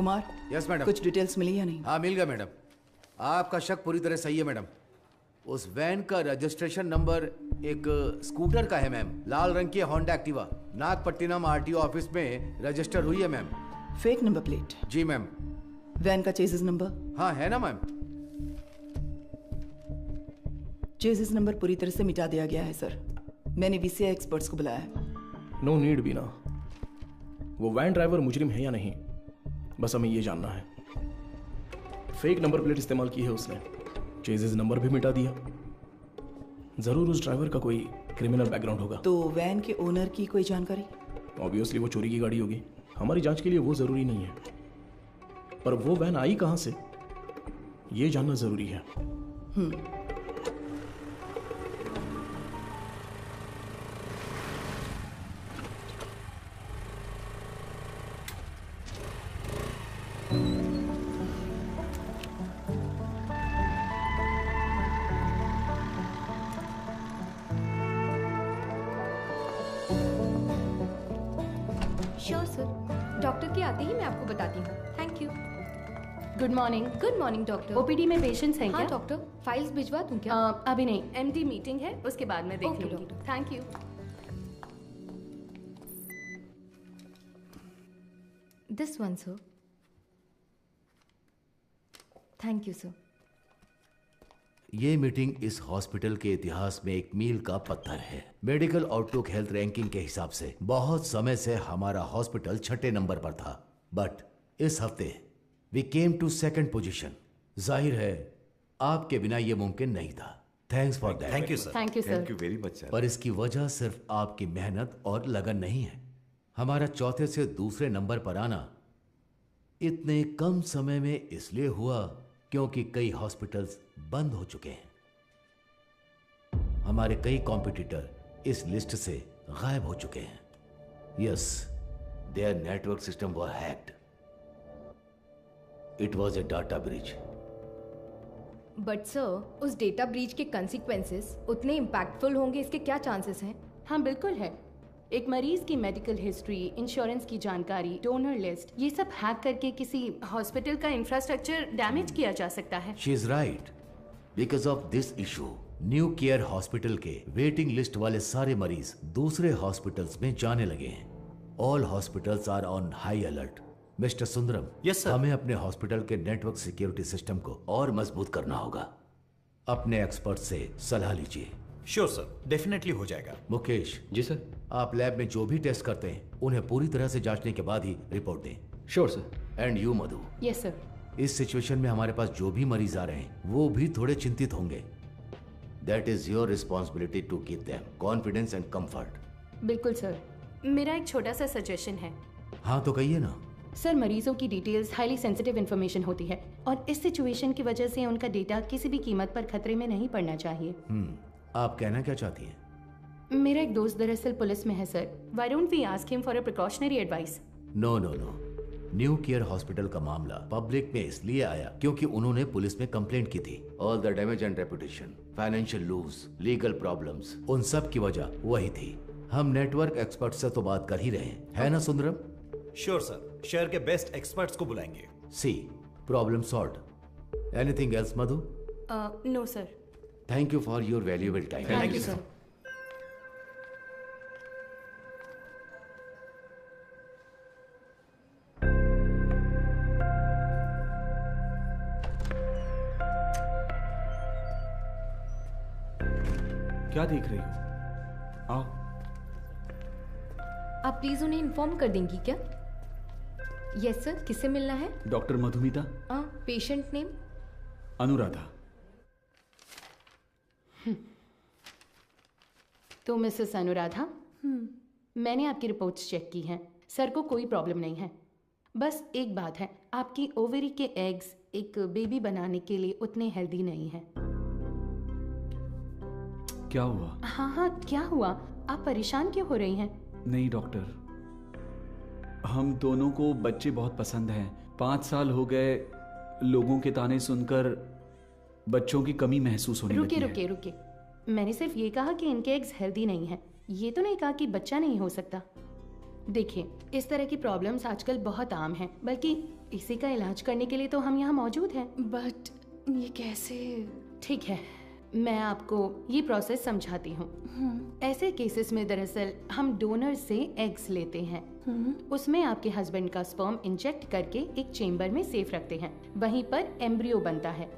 Kumar. Yes madam. कुछ details मिली या नहीं? हाँ मिल गया मैडम। आपका शक पूरी तरह सही है मैडम। उस वैन का रजिस्ट्रेशन नंबर एक स्कूटर का है मैम, लाल रंग की Honda Activa. Nagapattinam RTO office में रजिस्टर हुई है मैम। Fake number plate? जी मैम। वैन का चेसिस नंबर? हाँ है ना मैम। चेसिस नंबर पूरी तरह से मिटा दिया गया है सर। मैंने वीसीआई एक्सपर्ट्स को बुलाया है। नो नीड बीना। वो वैन ड्राइवर मुजरिम है या नहीं, बस हमें ये जानना है। फेक नंबर प्लेट इस्तेमाल की है उसने, चेजिस नंबर भी मिटा दिया। जरूर उस ड्राइवर का कोई क्रिमिनल बैकग्राउंड होगा। तो वैन के ओनर की कोई जानकारी? ऑब्वियसली वो चोरी की गाड़ी होगी। हमारी जांच के लिए वो जरूरी नहीं है, पर वो वैन आई कहां से ये जानना जरूरी है। श्योर सर, डॉक्टर के आते ही मैं आपको बताती हूँ। Thank you. Good morning. Good morning doctor. OPD में पेशेंट्स हैं हाँ क्या? डॉक्टर, फाइल्स भिजवा दूँ क्या? अभी नहीं, एमडी मीटिंग है, उसके बाद मैं देख Okay, लूंगी। doctor. Thank you. This one sir. Thank you sir. ये मीटिंग इस हॉस्पिटल के इतिहास में एक मील का पत्थर है। मेडिकल आउटलुक हेल्थ रैंकिंग के हिसाब से बहुत समय से हमारा हॉस्पिटल 6ठे नंबर पर था, बट इस हफ्ते we came to 2nd position. जाहिर है आपके बिना ये मुमकिन नहीं था। Thanks for that. Thank you sir. Thank you sir. Thank you very much sir. पर इसकी वजह सिर्फ आपकी मेहनत और लगन नहीं है। हमारा चौथे से दूसरे नंबर पर आना इतने कम समय में इसलिए हुआ क्योंकि कई हॉस्पिटल्स बंद हो चुके हैं। हमारे कई कॉम्पिटिटर इस लिस्ट से गायब हो चुके हैं। Yes, there network system were hacked. It was a data breach. But sir, उस डेटा ब्रीच के कंसिक्वेंसेस उतने इम्पैक्टफुल होंगे, इसके क्या चांसेस हैं? हाँ बिल्कुल है। एक मरीज की मेडिकल हिस्ट्री, इंश्योरेंस की जानकारी, डोनर लिस्ट, ये सब हैक करके किसी हॉस्पिटल का इंफ्रास्ट्रक्चर डैमेज किया जा सकता है। She is right. Because of this issue new care hospital के वेटिंग लिस्ट वाले सारे मरीज दूसरे हॉस्पिटल्स में जाने लगे हैं। All hospitals are on high alert. Mister Sundaram, Yes, sir. हमें अपने हॉस्पिटल के नेटवर्क सिक्योरिटी सिस्टम को और मजबूत करना होगा। अपने एक्सपर्ट से सलाह लीजिए। श्योर सर, डेफिनेटली हो जाएगा। मुकेश जी सर। आप लैब में जो भी टेस्ट करते हैं उन्हें पूरी तरह से जांचने के बाद ही रिपोर्ट दें। Sure sir. And you Madhu, yes sir. इस सिचुएशन में हमारे पास जो भी मरीज आ रहे हैं वो भी थोड़े चिंतित होंगे। That is your responsibility to give them confidence and comfort. बिल्कुल सर। मेरा एक छोटा सा सजेशन है। हाँ तो कहिए ना। सर, मरीजों की डिटेल्स हाईली सेंसिटिव इन्फॉर्मेशन होती है और इस सिचुएशन की वजह से उनका डेटा किसी भी कीमत पर खतरे में नहीं पड़ना चाहिए। आप कहना क्या चाहती हैं? मेरा एक दोस्त दरअसल पुलिस में है sir. Why don't we ask him for a precautionary advice? No no no. New care hospital का मामला पब्लिक में इसलिए आया क्योंकि उन्होंने पुलिस में कंप्लेंट की थी। All the damage and reputation, financial loss, legal problems, उन सब की वजह वही थी। हम नेटवर्क एक्सपर्ट से तो बात कर ही रहे हैं, है ना सुंदरम? श्योर सर, शहर के बेस्ट एक्सपर्ट्स को बुलाएंगे। See problem solve. Anything else Madhu? No sir. Thank you for your valuable time. Thank you sir. क्या देख रही हो? आओ। आप प्लीज उन्हें इन्फॉर्म कर देंगी क्या? यस सर, किससे मिलना है? Doctor Madhumita. Patient name? Anuradha. तो मिसेस अनुराधा, मैंने आपकी रिपोर्ट्स चेक की हैं। सर को कोई प्रॉब्लम नहीं है। बस एक बात है, आपकी ओवरी के एग्स एक बेबी बनाने के लिए उतने हेल्दी नहीं हैं। क्या हुआ? हाँ, क्या हुआ? आप परेशान क्यों हो रही हैं? नहीं डॉक्टर, हम दोनों को बच्चे बहुत पसंद हैं। 5 साल हो गए लोगों के ताने सुनकर बच्चों की कमी महसूस होने लगी है। रुके। मैंने सिर्फ ये कहा कि इनके एग्स हेल्दी नहीं हैं। ये तो नहीं कहा कि बच्चा नहीं हो सकता। देखिए, इस तरह की प्रॉब्लम्स आजकल बहुत आम हैं, बल्कि इसी का इलाज करने के लिए तो हम यहाँ मौजूद हैं। बट ये कैसे? ठीक है, मैं आपको ये प्रोसेस समझाती हूँ। ऐसे केसेस में दरअसल हम डोनर से एग्स लेते हैं, उसमें आपके हस्बैंड का स्पर्म इंजेक्ट करके एक चेम्बर में सेफ रखते हैं। वहीं पर एम्ब्रियो बनता है,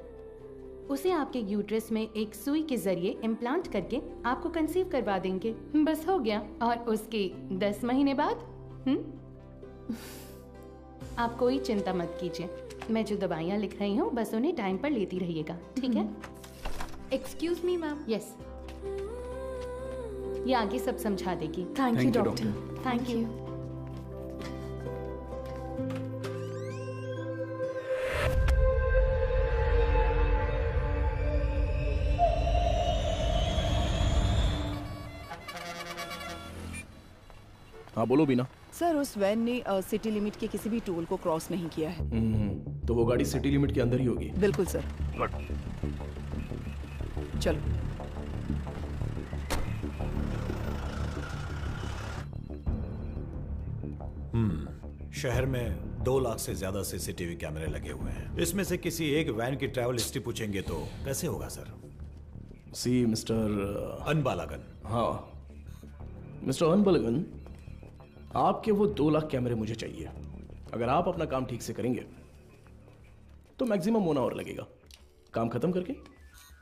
उसे आपके यूट्रस में एक सुई के जरिए इम्प्लांट करके आपको कंसीव करवा देंगे। बस हो गया। और उसके 10 महीने बाद आप कोई चिंता मत कीजिए, मैं जो दवाइयाँ लिख रही हूँ बस उन्हें टाइम पर लेती रहिएगा, ठीक है? Excuse me ma'am. यस, ये आगे सब समझा देगी। Thank you doctor. Thank you. हाँ बोलो बीना। सर उस वैन ने सिटी लिमिट के किसी भी टोल को क्रॉस नहीं किया है। तो वो गाड़ी सिटी लिमिट के अंदर ही होगी। बिल्कुल सर। चलो। शहर में 2 लाख से ज्यादा सीसीटीवी कैमरे लगे हुए हैं। इसमें से किसी एक वैन की ट्रैवल हिस्ट्री पूछेंगे तो कैसे होगा सर? सी मिस्टर अनबालागन। हाँ मिस्टर अनबलगन, आपके वो 2 लाख कैमरे मुझे चाहिए। अगर आप अपना काम ठीक से करेंगे तो मैक्सिमम 1 आवर लगेगा। काम खत्म करके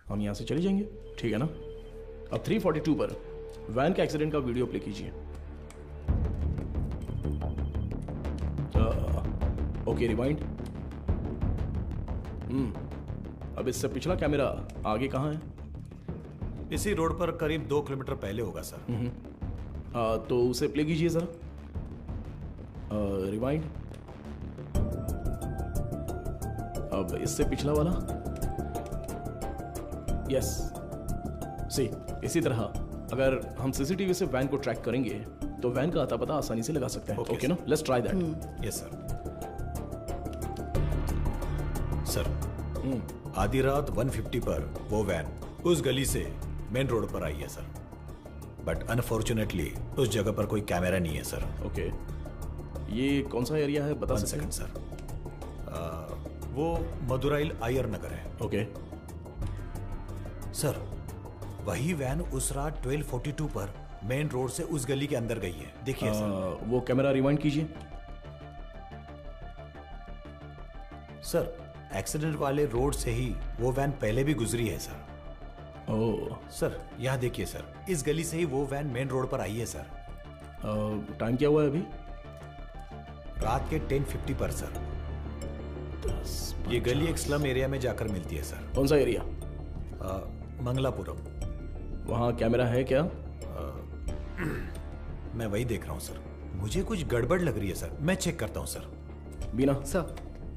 हम यहाँ से चले जाएंगे, ठीक है ना? अब 342 पर वैन के एक्सीडेंट का वीडियो प्ले कीजिए। Okay rewind. अब इससे पिछला कैमरा आगे कहाँ है? इसी रोड पर करीब 2 किलोमीटर पहले होगा सर। तो उसे प्ले कीजिए जरा। रिवाइंड। अब इससे पिछला वाला। यस सी, इसी तरह अगर हम सीसीटीवी से वैन को ट्रैक करेंगे तो वैन का आता पता आसानी से लगा सकते हैं। ओके ना? Let's try that. Yes sir. Sir आधी रात 150 पर वो वैन उस गली से मेन रोड पर आई है सर, बट अनफॉर्चुनेटली उस जगह पर कोई कैमरा नहीं है सर। ओके, ये कौन सा एरिया है बता सकते हैं? सर वो मदुराइल आयर नगर है। ओके सर वही वैन उस रात 1242 पर मेन रोड से उस गली के अंदर गई है, देखिए सर। वो कैमरा रिवाइंड कीजिए। सर एक्सीडेंट वाले रोड से ही वो वैन पहले भी गुजरी है सर। ओह सर यहाँ देखिए सर, इस गली से ही वो वैन मेन रोड पर आई है सर। टाइम क्या हुआ है अभी? रात के 10:50 पर सर। ये गली एक स्लम एरिया में जाकर मिलती है सर। कौन सा एरिया? मंगलापुरम। वहाँ कैमरा है क्या? मैं वही देख रहा हूँ सर, मुझे कुछ गड़बड़ लग रही है सर, मैं चेक करता हूँ सर। बीना सर।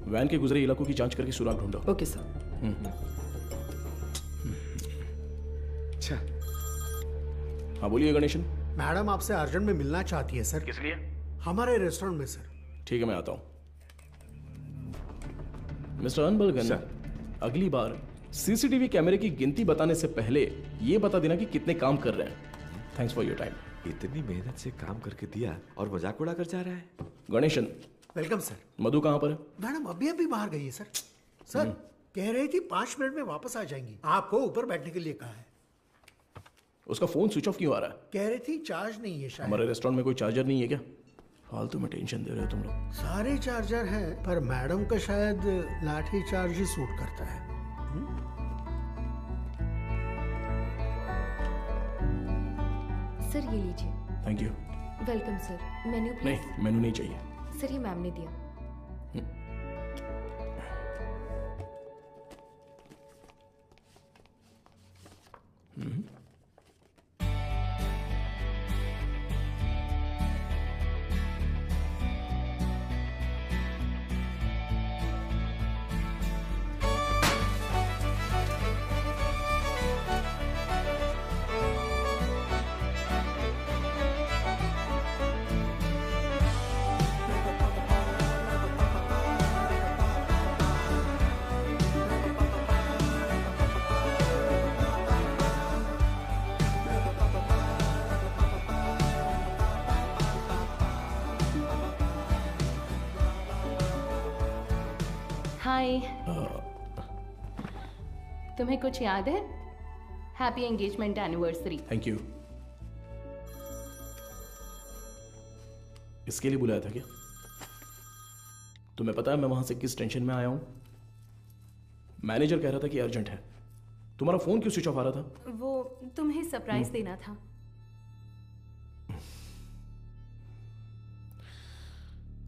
वैन के गुजरे इलाकों की जांच करके सुराग ढूंढो। Okay sir. अच्छा हाँ बोलिए गणेशन। मैडम आपसे अर्जेंट में मिलना चाहती है सर। किस लिए? हमारे रेस्टोरेंट में सर। ठीक है मैं आता हूँ। मिस्टर अनबलगन, अगली बार सीसीटीवी कैमरे की गिनती बताने से पहले ये बता देना कि कितने काम कर रहे हैं। Thanks for your time. इतनी मेहनत से काम करके दिया और मजाक उड़ा कर जा रहा है। गणेशन। Welcome sir. मधु कहाँ पर है? मैडम अभी अभी बाहर गई है सर। सर कह रही थी 5 मिनट में वापस आ जाएंगी, आपको ऊपर बैठने के लिए कहा है। उसका फोन स्विच ऑफ क्यों आ रहा है? कह रही थी चार्ज नहीं है शायद। हमारे रेस्टोरेंट में कोई चार्जर नहीं है क्या? फालतू में टेंशन दे रहे हो तुम लोग। सारे चार्जर हैं पर मैडम का शायद लाठी चार्ज ही सूट करता है। सर ये लीजिए। Thank you. Welcome sir. Menu please. नहीं मेनू नहीं चाहिए। सर ये मैम ने दिया। हाय। तुम्हें कुछ याद है? Happy engagement anniversary. Thank you. इसके लिए बुलाया था क्या? तुम्हें पता है मैं वहां से किस टेंशन में आया हूं? मैनेजर कह रहा था कि अर्जेंट है। तुम्हारा फोन क्यों स्विच ऑफ आ रहा था? वो तुम्हें सरप्राइज देना था।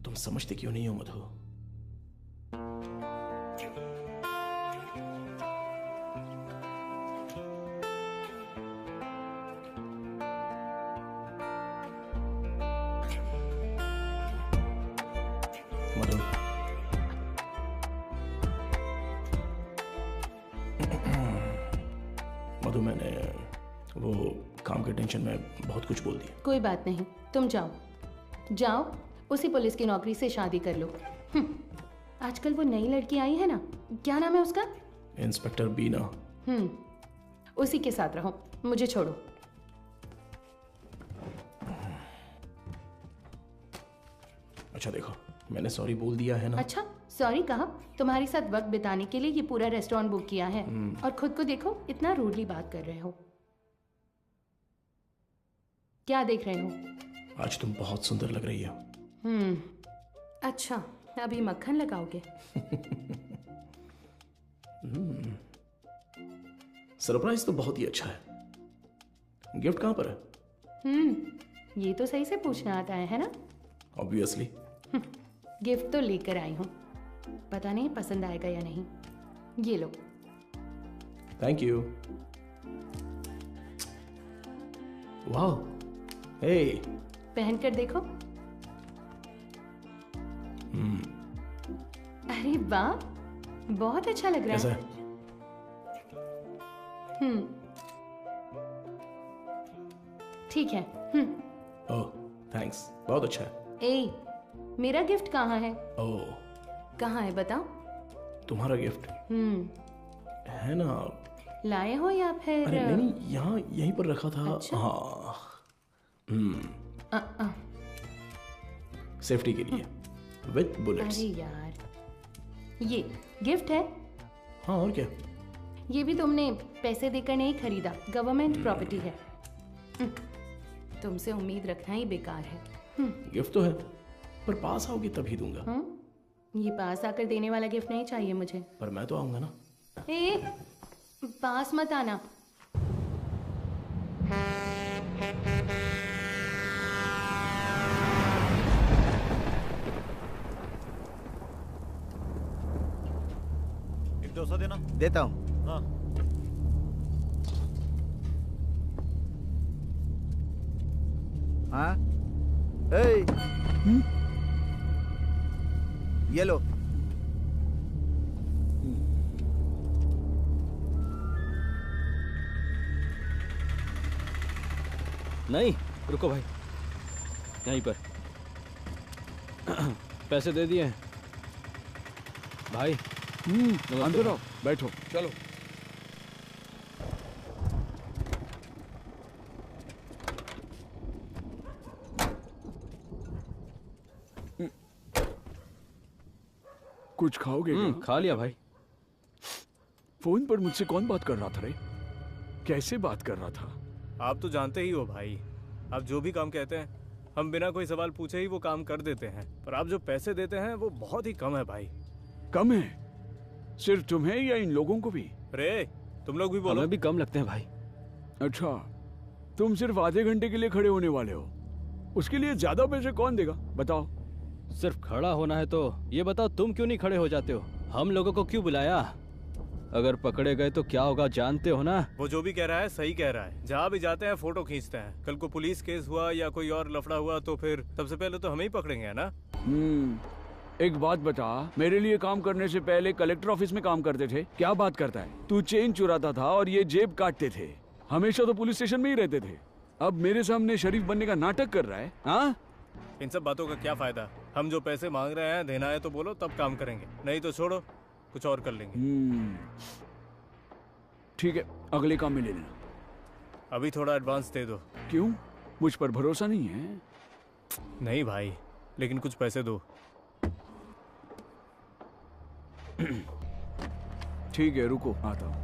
तुम समझते क्यों नहीं हो मधु? मधु, मधु, मैंने वो काम के टेंशन में बहुत कुछ बोल दिया। कोई बात नहीं, तुम जाओ जाओ, उसी पुलिस की नौकरी से शादी कर लो। आजकल वो नई लड़की आई है ना, क्या नाम है उसका? इंस्पेक्टर बीना। उसी के साथ रहो, मुझे छोड़ो। अच्छा देखो, मैंने सॉरी बोल दिया है ना। अच्छा, सॉरी कहा? तुम्हारे साथ वक्त बिताने के लिए ये पूरा रेस्टोरेंट बुक किया है और खुद को देखो, इतना रूडली बात कर रहे हो। क्या देख रहे हो? आज तुम बहुत सुंदर लग रही हो। अच्छा, अभी मक्खन लगाओगे? सरप्राइज तो बहुत ही अच्छा है। गिफ्ट कहाँ पर है? ये तो सही से पूछना आता है ना? ऑब्वियसली। गिफ्ट तो लेकर आई हूँ, पता नहीं पसंद आएगा या नहीं। ये लो। Thank you. वाह, हे, पहन कर देखो। अरे वाह, बहुत अच्छा लग रहा है। ठीक है। ओह, थैंक्स, बहुत अच्छा है। ए, मेरा गिफ्ट कहाँ है? ओह, कहाँ है बताओ? तुम्हारा गिफ्ट है ना? लाए हो या फिर? अरे नहीं, यहाँ यहीं पर रखा था। अच्छा? हाँ। सेफ्टी के लिए विथ बुलेट्स। अरे यार, ये गिफ्ट है? हाँ, और क्या? ये भी तुमने पैसे देकर नहीं खरीदा, गवर्नमेंट प्रॉपर्टी है। तुमसे उम्मीद रखना ही बेकार है। गिफ्ट तो है, पर पास आओगे तभी दूंगा। ये पास आकर देने वाला गिफ्ट नहीं चाहिए मुझे। पर मैं तो आऊंगा ना। ए, पास मत आना। एक डोसा देना। देता हूँ। हाँ। हाँ, ये लो। नहीं, रुको भाई, यहीं पर पैसे दे दिए हैं भाई। अंदर आओ, बैठो। चलो। कुछ खाओगे क्या? खा लिया भाई। फोन पर मुझसे कौन बात कर रहा था रे? कैसे बात कर रहा था? आप तो जानते ही हो भाई, आप जो भी काम कहते हैं हम बिना कोई सवाल पूछे ही वो काम कर देते हैं, पर आप जो पैसे देते हैं वो बहुत ही कम है भाई। कम है? सिर्फ तुम्हें या इन लोगों को भी? रे, तुम लोग भी बोलो। हमें भी कम लगते हैं भाई। अच्छा, तुम सिर्फ आधे घंटे के लिए खड़े होने वाले हो, उसके लिए ज्यादा पैसे कौन देगा बताओ? सिर्फ खड़ा होना है तो ये बताओ, तुम क्यों नहीं खड़े हो जाते हो? हम लोगों को क्यों बुलाया? अगर पकड़े गए तो क्या होगा जानते हो ना? वो जो भी कह रहा है सही कह रहा है। जहाँ भी जाते हैं फोटो खींचते हैं। कल को पुलिस केस हुआ या कोई और लफड़ा हुआ तो फिर सबसे पहले तो हमें ही पकड़ेंगे, है ना? एक बात बता, मेरे लिए काम करने से पहले कलेक्टर ऑफिस में काम करते थे, क्या बात करता है? तू चेन चुराता था और ये जेब काटते थे, हमेशा तो पुलिस स्टेशन में ही रहते थे। अब मेरे सामने शरीफ बनने का नाटक कर रहा है? हाँ, इन सब बातों का क्या फायदा? हम जो पैसे मांग रहे हैं, देना है तो बोलो, तब काम करेंगे, नहीं तो छोड़ो, कुछ और कर लेंगे। ठीक है, अगले काम में ले लेना। अभी थोड़ा एडवांस दे दो। क्यों? मुझ पर भरोसा नहीं है? नहीं भाई, लेकिन कुछ पैसे दो। ठीक है, रुको, आता हूँ।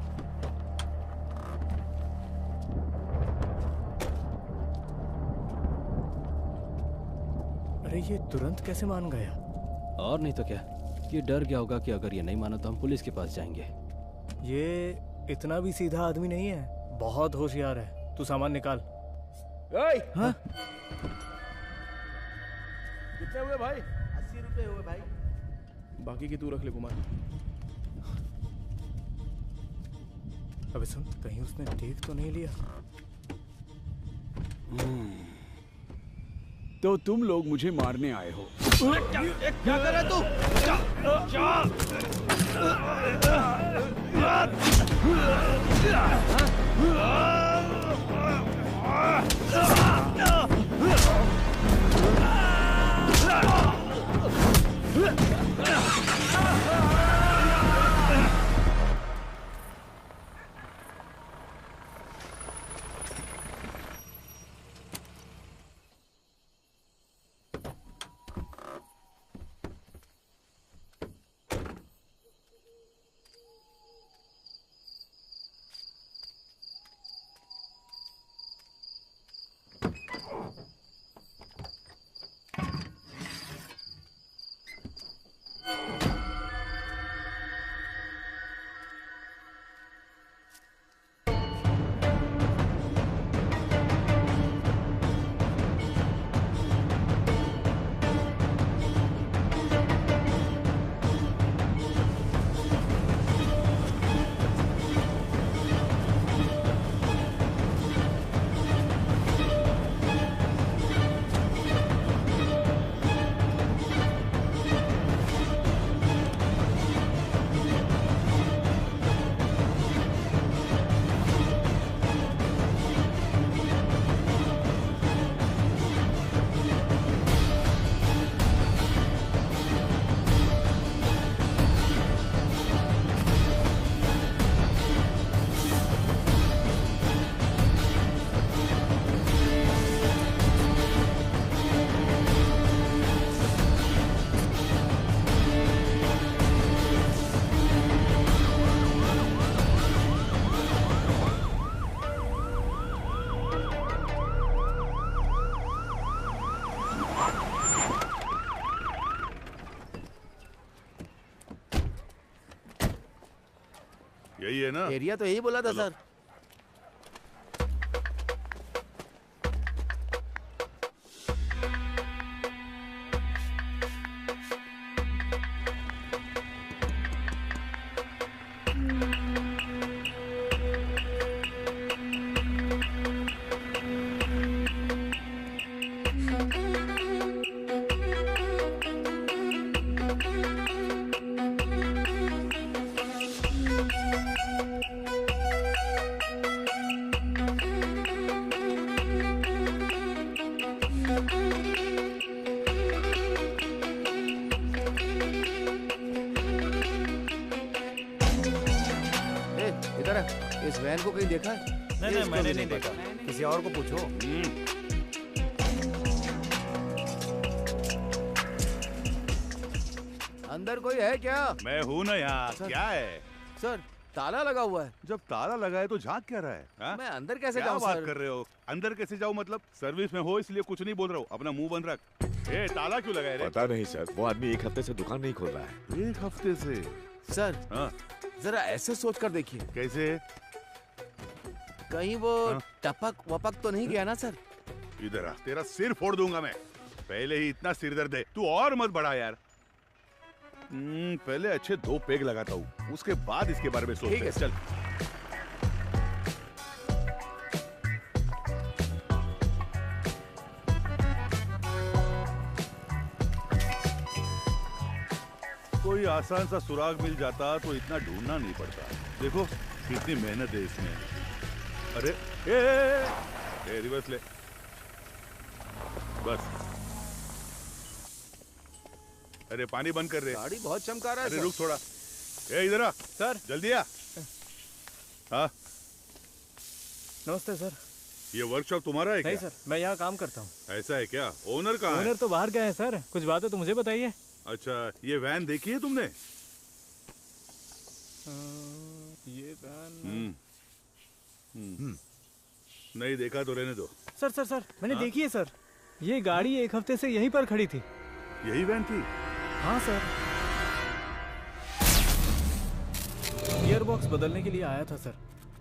अरे ये तुरंत कैसे मान गया? और नहीं तो क्या, ये डर गया होगा कि अगर ये नहीं माना तो हम पुलिस के पास जाएंगे। ये इतना भी सीधा आदमी नहीं है, बहुत होशियार है। तू सामान निकाल। हाँ? कितने हुए भाई? 80 रुपए हुए भाई। बाकी की तू रख ले कुमार। अबे सुन, कहीं उसने देख तो नहीं लिया? तो तुम लोग मुझे मारने आए हो? क्या कर रहा है तू? यही है ना? एरिया तो यही बोला था सर। इस वैन को कहीं देखा है? नहीं, मैंने नहीं देखा। किसी और को पूछो। अंदर कोई है क्या? मैं हूँ ना यहाँ। क्या है सर? ताला लगा हुआ है। जब ताला लगा है तो झांक क्या रहा है? हा? मैं अंदर कैसे क्या जाऊँ बात सर? कर रहे हो? अंदर कैसे जाऊँ मतलब? सर्विस में हो इसलिए कुछ नहीं बोल रहा हूँ। अपना मुंह बंद रख। ए, ताला क्यों लगाया रे? पता नहीं सर, वो आदमी 1 हफ्ते से दुकान नहीं खोल रहा है। 1 हफ्ते से? सर हाँ? जरा ऐसे सोच कर देखिए। कैसे? कहीं वो टपक वपक तो नहीं गया ना सर? इधर आ, तेरा सिर फोड़ दूंगा मैं। पहले ही इतना सिर दर्द है, तू और मत बढ़ा यार। पहले अच्छे 2 पेग लगाता हूँ, उसके बाद इसके बारे में सोचते हैं। चल। कोई आसान सा सुराग मिल जाता तो इतना ढूंढना नहीं पड़ता। देखो कितनी मेहनत है इसमें। अरे ए, रिवर्स ले। बस। अरे पानी बंद कर रहे। गाड़ी बहुत चमका रहा है। अरे रुक थोड़ा। ए इधर आ सर। जल्दी आ। हाँ नमस्ते सर। ये वर्कशॉप तुम्हारा है क्या? नहीं सर, मैं यहाँ काम करता हूँ। ऐसा है क्या? ओनर कहाँ है? तो बाहर गए हैं सर। कुछ बात है तो मुझे बताइए। अच्छा, ये वैन देखी है तुमने? ये वैन नहीं देखा तो रहने दो। सर सर सर मैंने देखी है सर, ये गाड़ी एक हफ्ते से यहीं पर खड़ी थी। यही वैन थी? हाँ सर, गियर बॉक्स बदलने के लिए आया था सर।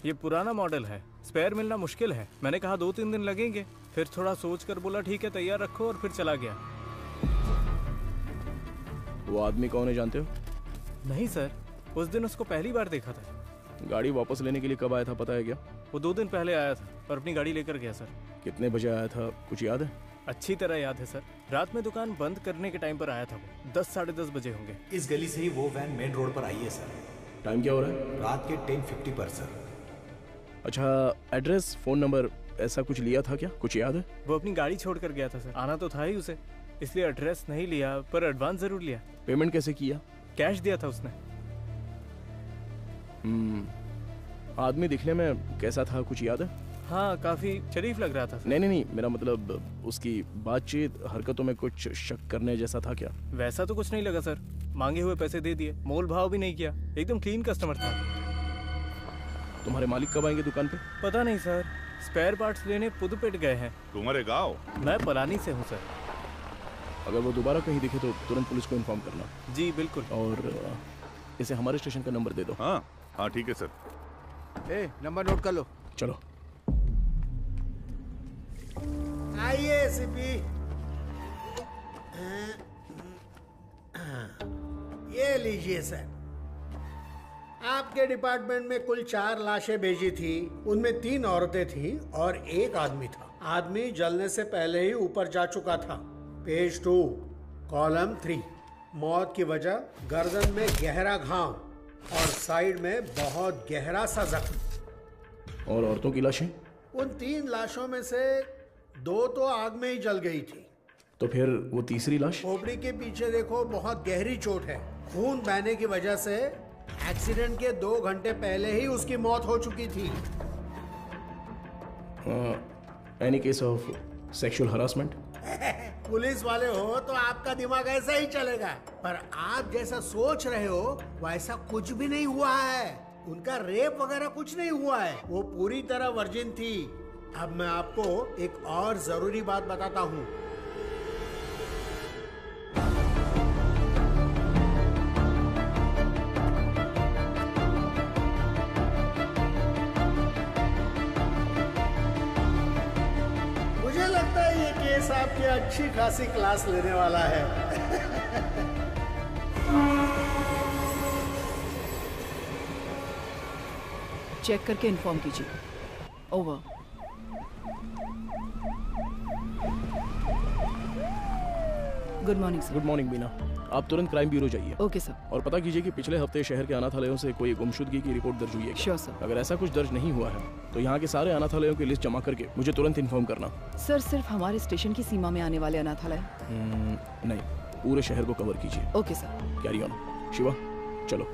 ये पुराना मॉडल है, स्पेयर मिलना मुश्किल है। मैंने कहा 2-3 दिन लगेंगे, फिर थोड़ा सोच कर बोला ठीक है तैयार रखो, और फिर चला गया। वो आदमी कौन है जानते हो? नहीं सर, उस दिन उसको पहली बार देखा था। गाड़ी वापस लेने के लिए कब आया था पता है क्या? वो 2 दिन पहले आया था और अपनी गाड़ी लेकर गया सर। कितने बजे आया था कुछ याद है? अच्छी तरह याद है सर, रात में दुकान बंद करने के टाइम पर आया था वो। 10-10:30 बजे होंगे। इस गली से ही वो वैन मेन रोड पर आई है सर। टाइम क्या हो रहा है? रात के 10:50 पर सर। अच्छा, एड्रेस, फोन नंबर ऐसा कुछ लिया था क्या? कुछ याद है? वो अपनी गाड़ी छोड़ कर गया था सर, आना तो था ही उसे, इसलिए एड्रेस नहीं लिया, पर एडवांस जरूर लिया। पेमेंट कैसे किया? कैश दिया था उसने। आदमी दिखने में कैसा था कुछ याद है? हाँ, काफी शरीफ लग रहा था सर। नहीं, मेरा मतलब उसकी बातचीत, हरकतों में कुछ शक करने जैसा था क्या? वैसा तो कुछ नहीं लगा सर, मांगे हुए पैसे दे दिए, मोल भाव भी नहीं किया, एकदम क्लीन कस्टमर था। तुम्हारे मालिक कब आएंगे दुकान पे? पता नहीं सर, स्पेयर पार्ट्स लेने पुदुपेट गए हैं। तुम्हारे गाँव? मैं पलानी से हूँ सर। अगर वो दोबारा कहीं दिखे तो तुरंत पुलिस को इन्फॉर्म करना। जी बिल्कुल। और इसे हमारे स्टेशन का नंबर दे दो। हाँ ठीक है सर। नंबर नोट कर लो। चलो आइए सीपी। ये लीजिए सर, आपके डिपार्टमेंट में कुल 4 लाशें भेजी थी, उनमें 3 औरतें थीं और 1 आदमी था। आदमी जलने से पहले ही ऊपर जा चुका था। पेज 2 कॉलम 3, मौत की वजह गर्दन में गहरा घाव और साइड में बहुत गहरा सा जख्म। और औरतों की लाशें? उन 3 लाशों में से 2 तो आग में ही जल गई थी। तो फिर वो तीसरी लाश? खोपड़ी के पीछे देखो, बहुत गहरी चोट है। खून बहने की वजह से एक्सीडेंट के 2 घंटे पहले ही उसकी मौत हो चुकी थी। Any case of sexual harassment? Police वाले हो तो आपका दिमाग ऐसा ही चलेगा, पर आप जैसा सोच रहे हो वैसा कुछ भी नहीं हुआ है। उनका रेप वगैरह कुछ नहीं हुआ है, वो पूरी तरह वर्जिन थी। अब मैं आपको एक और जरूरी बात बताता हूँ। मुझे लगता है ये केस आपकी अच्छी खासी क्लास लेने वाला है। चेक करके इन्फॉर्म कीजिए। Over. Good morning sir. Good morning Beena, आप तुरंत क्राइम ब्यूरो जाइए। Okay sir. और पता कीजिए कि पिछले हफ्ते शहर के अनाथालयों से कोई गुमशुदगी की रिपोर्ट दर्ज हुई है। Sure sir. अगर ऐसा कुछ दर्ज नहीं हुआ है तो यहाँ के सारे अनाथालयों की लिस्ट जमा करके मुझे तुरंत इन्फॉर्म करना। सर, सिर्फ हमारे स्टेशन की सीमा में आने वाले अनाथालय? नहीं, पूरे शहर को कवर कीजिए। Okay sir. Carry on. Shiva चलो।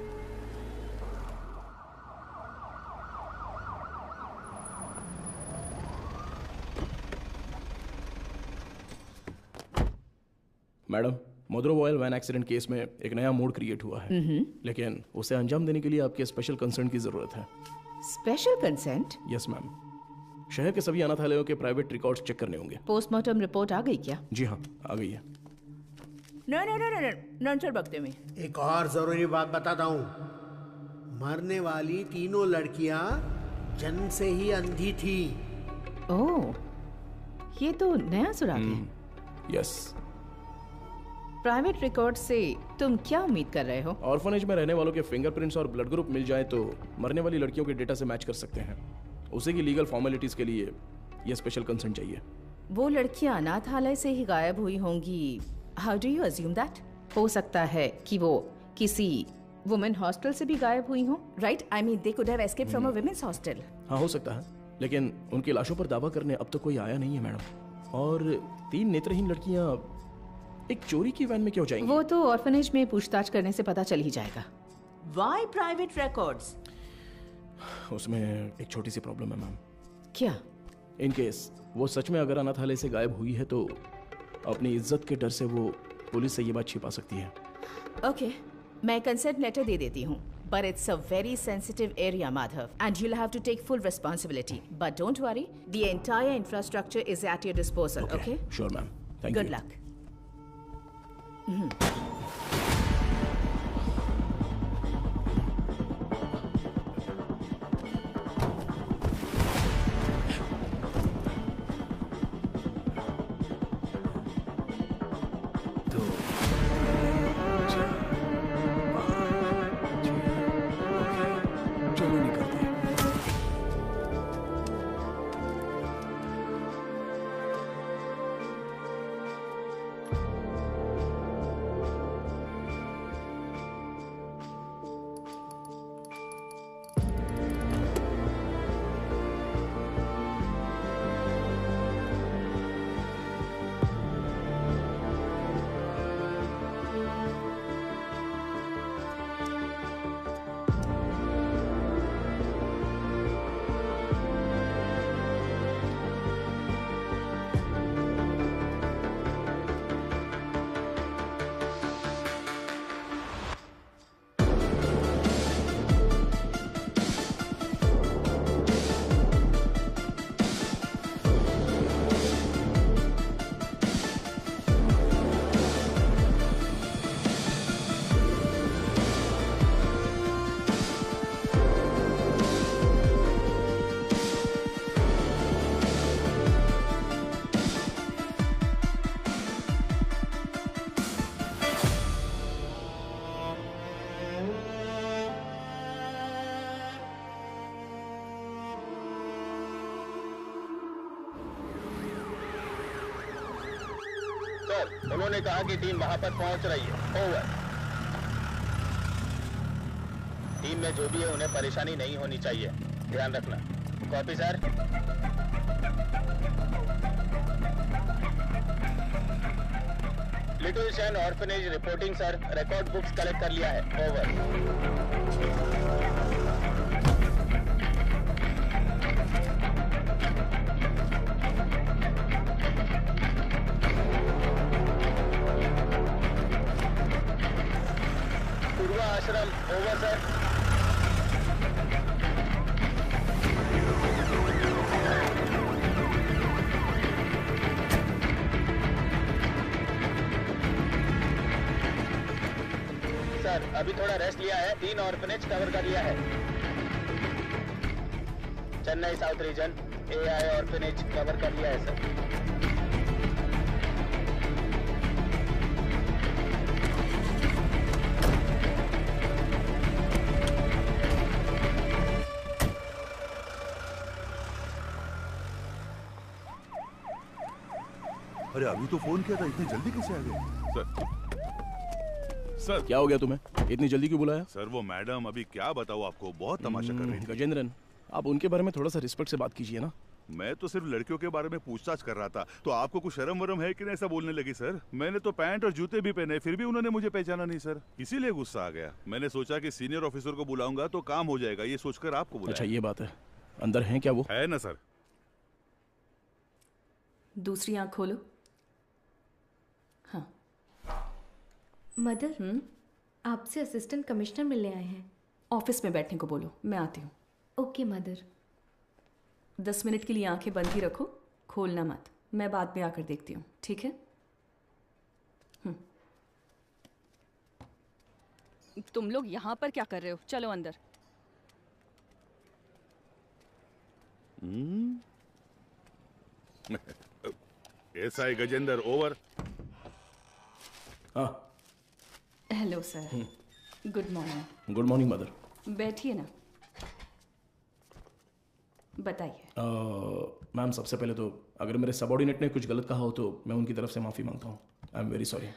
मैडम, मदुरो ऑयल वैन एक्सीडेंट केस में एक नया मोड क्रिएट हुआ है, लेकिन उसे अंजाम देने के लिए आपके स्पेशल कंसर्न की जरूरत है। Special consent? Yes ma'am. शहर के सभी अनाथालयों के प्राइवेट रिकॉर्ड्स चेक करने होंगे। पोस्टमार्टम रिपोर्ट आ गई क्या? जी हाँ, आ गई है। नंतर वक्त में एक और जरूरी बात बताता हूँ। मरने वाली तीनों लड़कियां जन्म से ही अंधी थी। ओह, ये तो नया सुराग है। यस। प्राइवेट रिकॉर्ड से तुम क्या उम्मीद कर रहे हो? ऑर्फनेज में रहने वालों के फिंगरप्रिंट्स और ब्लड ग्रुप मिल जाए तो मरने वाली लड़कियों के डेटा से मैच कर सकते हैं। उसे की लीगल फॉर्मेलिटीज के लिए यह स्पेशल कंसर्न चाहिए। वो लड़कियां अनाथालय से ही गायब हुई होंगी। How do you assume that? हो सकता है कि वो किसी वुमेन हॉस्टल से भी गायब हुई हो, right? I mean they could have escaped from a women's hostel. हाँ, हो सकता है, लेकिन उनकी लाशों पर दावा करने अब तक कोई आया नहीं है मैडम। और 3 नेत्रहीन लड़कियां एक चोरी की वैन में क्यों जाएंगी? वो तो ऑर्फनेज में पूछताछ करने से पता चल ही जाएगा। Why private records? उसमें एक छोटी सी प्रॉब्लम है मैम। क्या? इन केस वो सच में अगर अनाथालय से गायब हुई है तो अपनी इज्जत के डर से वो पुलिस से ये बात छिपा सकती है। ओके, मैं कंसेंट लेटर दे देती हूँ। But it's a very sensitive area, Madhav, and you'll have to take full responsibility. But don't worry, the entire infrastructure is at your disposal, okay? Sure, ma'am. Thank you. Good luck. उन्होंने कहा कि team वहां पर पहुंच रही है। Over. Team में जो भी है उन्हें परेशानी नहीं होनी चाहिए, ध्यान रखना। Copy sir. लिटिल शैन orphanage reporting sir, record books collect कर लिया है। ओवर। आश्रम ओवर सर। सर अभी थोड़ा रेस्ट लिया है, 3 ऑर्फनेज कवर कर लिया है। Chennai south region AI orphanage cover कर लिया है सर। अरे अभी तो फोन किया था, इतनी जल्दी कैसे आ गए? सर क्या हो गया तुम्हें? इतनी जल्दी क्यों बुलाया? सर वो मैडम, अभी क्या बताऊँ आपको, बहुत तमाशा कर रही थी। गजेंद्रन, आप उनके बारे में थोड़ा सा रिस्पेक्ट से बात कीजिए ना। मैं तो सिर्फ लड़कियों के बारे में पूछताछ कर रहा था, तो आपको कुछ शर्म वरम है कि नहीं ऐसा बोलने लगी? सर मैंने तो पैंट और जूते भी पहने, फिर भी उन्होंने मुझे पहचाना नहीं सर, इसीलिए गुस्सा आ गया। मैंने सोचा कि सीनियर ऑफिसर को बुलाऊंगा तो काम हो जाएगा, ये सोचकर आपको बुलाया। अच्छा ये बात है, अंदर है क्या वो? है ना सर। दूसरी आंख खोलो। हाँ मदर, आपसे असिस्टेंट कमिश्नर मिलने आए हैं। ऑफिस में बैठने को बोलो, मैं आती हूँ। Okay mother. 10 मिनट के लिए आंखें बंद ही रखो, खोलना मत। मैं बाद में आकर देखती हूँ, ठीक है? तुम लोग यहाँ पर क्या कर रहे हो? चलो अंदर। SI Gajendra over. हाँ hello sir, good morning. Good morning mother. बैठिए ना, बताइए। मैम सबसे पहले तो अगर मेरे सबऑर्डिनेट ने कुछ गलत कहा हो तो मैं उनकी तरफ से माफ़ी मांगता हूँ। I am very sorry.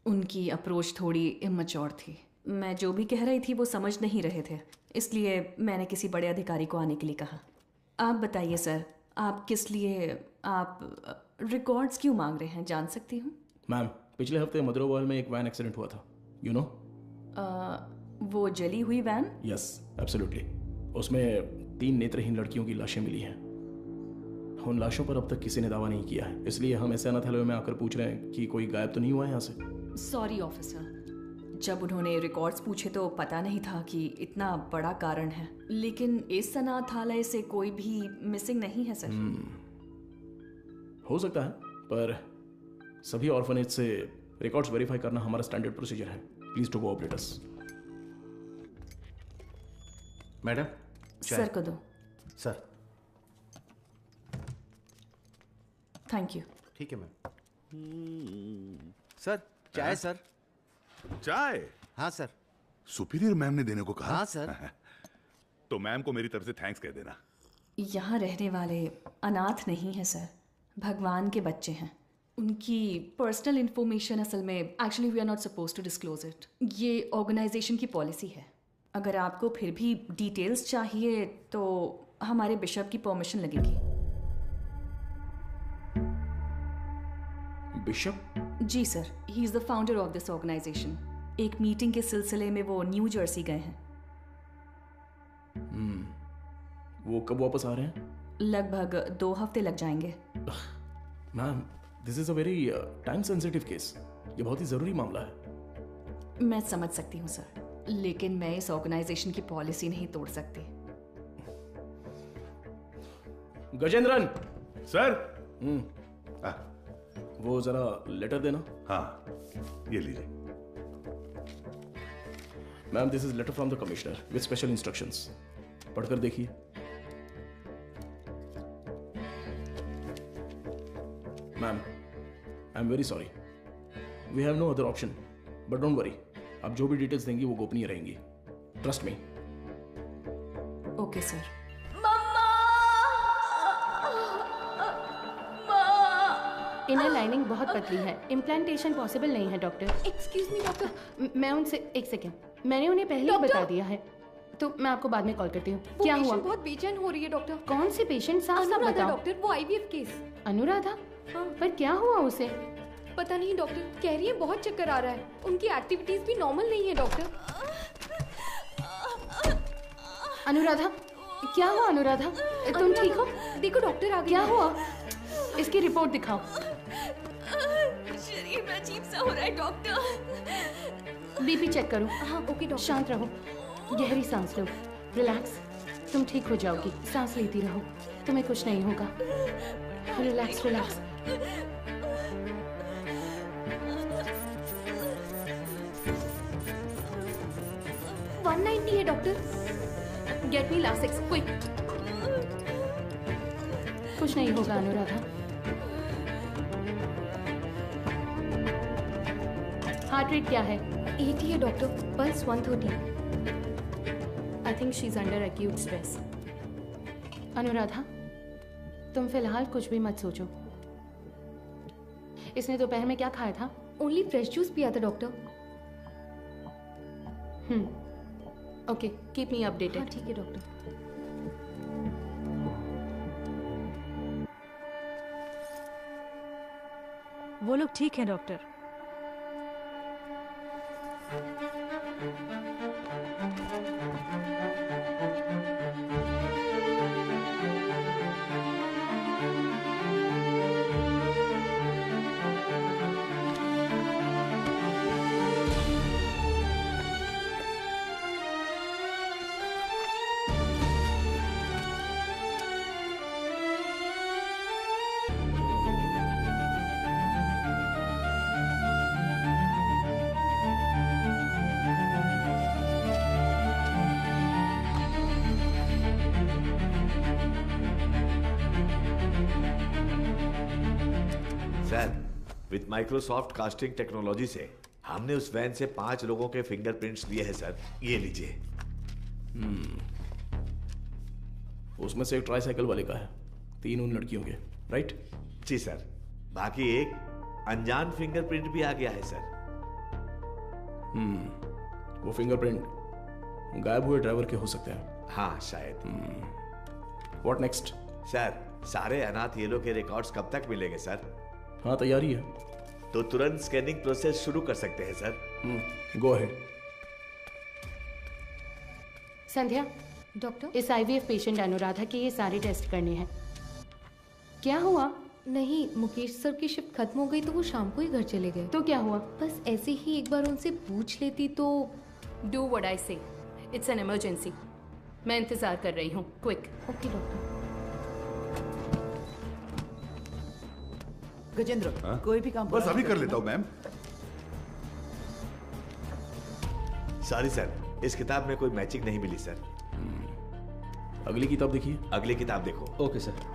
उनकी अप्रोच थोड़ी इमैच्योर थी। मैं जो भी कह रही थी वो समझ नहीं रहे थे, इसलिए मैंने किसी बड़े अधिकारी को आने के लिए कहा। आप बताइए सर, आप किस लिए, आप रिकॉर्ड्स क्यों मांग रहे हैं, जान सकती हूँ? मैम पिछले हफ्ते मदरोवाल में एक वैन एक्सीडेंट हुआ था, यू नो? वो जली हुई वैन? Yes absolutely. उसमें 3 नेत्रहीन लड़कियों की लाशें मिली हैं। उन लाशों पर अब तक किसी ने दावा नहीं किया है, इसलिए हम ऐसे अनाथालय में आकर पूछ रहे हैं कि कोई गायब तो नहीं हुआ है यहाँ से। सॉरी ऑफिसर, जब उन्होंने रिकॉर्ड्स पूछे तो पता नहीं था कि इतना बड़ा कारण है, लेकिन इस अनाथालय से कोई भी मिसिंग नहीं है सर। हो सकता है, पर सभी ऑर्फनेज से रिकॉर्ड्स वेरीफाई करना हमारा स्टैंडर्ड प्रोसीजर है। Please to cooperate us. Madam sir को दो। Sir thank you. ठीक है मैम। सर चाय सर। चाय? हाँ सर। सुपीरियर मैम ने देने को कहा? हाँ सर। तो मैम को मेरी तरफ से थैंक्स कह देना। यहाँ रहने वाले अनाथ नहीं है सर, भगवान के बच्चे हैं। उनकी पर्सनल इंफॉर्मेशन असल में actually we are not suppose to disclose it. ये ऑर्गेनाइजेशन की पॉलिसी है। अगर आपको फिर भी डिटेल्स चाहिए तो हमारे बिशप की परमिशन लगेगी। बिशप? जी sir, he is the founder of this organisation. एक मीटिंग के सिलसिले में वो न्यू जर्सी गए हैं। वो कब वापस आ रहे हैं? लगभग 2 हफ्ते लग जाएंगे। Ma'am, this is a very time sensitive case. ये बहुत ही जरूरी मामला है। मैं समझ सकती हूँ सर, लेकिन मैं इस ऑर्गेनाइजेशन की पॉलिसी नहीं तोड़ सकती। गजेंद्रन सर। वो जरा लेटर देना। हाँ ये लीजिए। Ma'am, this is letter from the commissioner with special instructions. पढ़कर देखिए। Ma'am, I am very sorry, we have no other option, but don't worry, आप जो भी डिटेल्स देंगी वो गोपनीय रहेंगी। Trust me. Okay sir. Inner lining बहुत पतली है, इम्प्लांटेशन पॉसिबल नहीं है डॉक्टर। Excuse me doctor. मैं उनसे एक सेकेंड, मैंने उन्हें पहले ही बता दिया है, तो मैं आपको बाद में कॉल करती हूँ। क्या हुआ? बहुत बेचैन हो रही है डॉक्टर। कौन से पेशेंट? साफ साफ बताओ। डॉक्टर, वो आईवीएफ केस। अनुराधा? हाँ। पर क्या हुआ उसे? पता नहीं डॉक्टर, कह रही है बहुत चक्कर आ रहा है। उनकी एक्टिविटीज भी नॉर्मल नहीं है डॉक्टर। अनुराधा, क्या हुआ अनुराधा? तुम ठीक हो? देखो डॉक्टर आ गए। क्या हुआ? इसकी रिपोर्ट दिखाओ। शरीर में अजीब सा हो रहा है डॉक्टर। बीपी चेक करो। हाँ ओके डॉक्टर। शांत रहो, गहरी सांस लो, रिलैक्स। तुम ठीक हो जाओगी, सांस लेती रहो, तुम्हें कुछ नहीं होगा। Relax relax. है doctor. Get me Lasix quick. कुछ नहीं होगा अनुराधा। हार्ट रेट क्या है? 80 है doctor, pulse 130। I think she is under acute stress. Anuradha, तुम फिलहाल कुछ भी मत सोचो। इसने दोपहर में क्या खाया था? ओनली फ्रेश जूस पिया था doctor. Okay, keep me updated. हाँ, ठीक है डॉक्टर। वो लोग ठीक है doctor. With Microsoft casting technology से हमने उस वैन से 5 लोगों के फिंगरप्रिंट्स लिए हैं सर। ये लीजिए। उसमें से एक ट्राईसाइकिल वाले का है, 3 उन लड़कियों के, राइट? जी सर। बाकी एक अनजान फिंगरप्रिंट भी आ गया है सर। वो फिंगरप्रिंट गायब हुए ड्राइवर के हो सकते हैं। हाँ शायद। What next? सर, सारे अनाथ येलो के रिकॉर्ड्स कब तक मिलेंगे सर? हाँ, तैयारी है। तो तुरंत स्कैनिंग प्रोसेस शुरू कर सकते हैं sir. Go ahead. Sandhya, doctor, इस आईवीएफ पेशेंट अनुराधा के ये सारे टेस्ट करने हैं। क्या हुआ? नहीं, मुकेश सर की शिफ्ट खत्म हो गई तो वो शाम को ही घर चले गए। तो क्या हुआ? बस ऐसे ही एक बार उनसे पूछ लेती तो। डू व्हाट आई से, इट्स एन इमरजेंसी। मैं इंतजार कर रही हूँ, क्विक। Okay doctor. गजेंद्र, कोई भी काम बस अभी कर लेता हूँ मैम। सॉरी सर, इस किताब में कोई मैचिंग नहीं मिली सर। अगली किताब देखिए। अगली किताब देखो। Okay sir.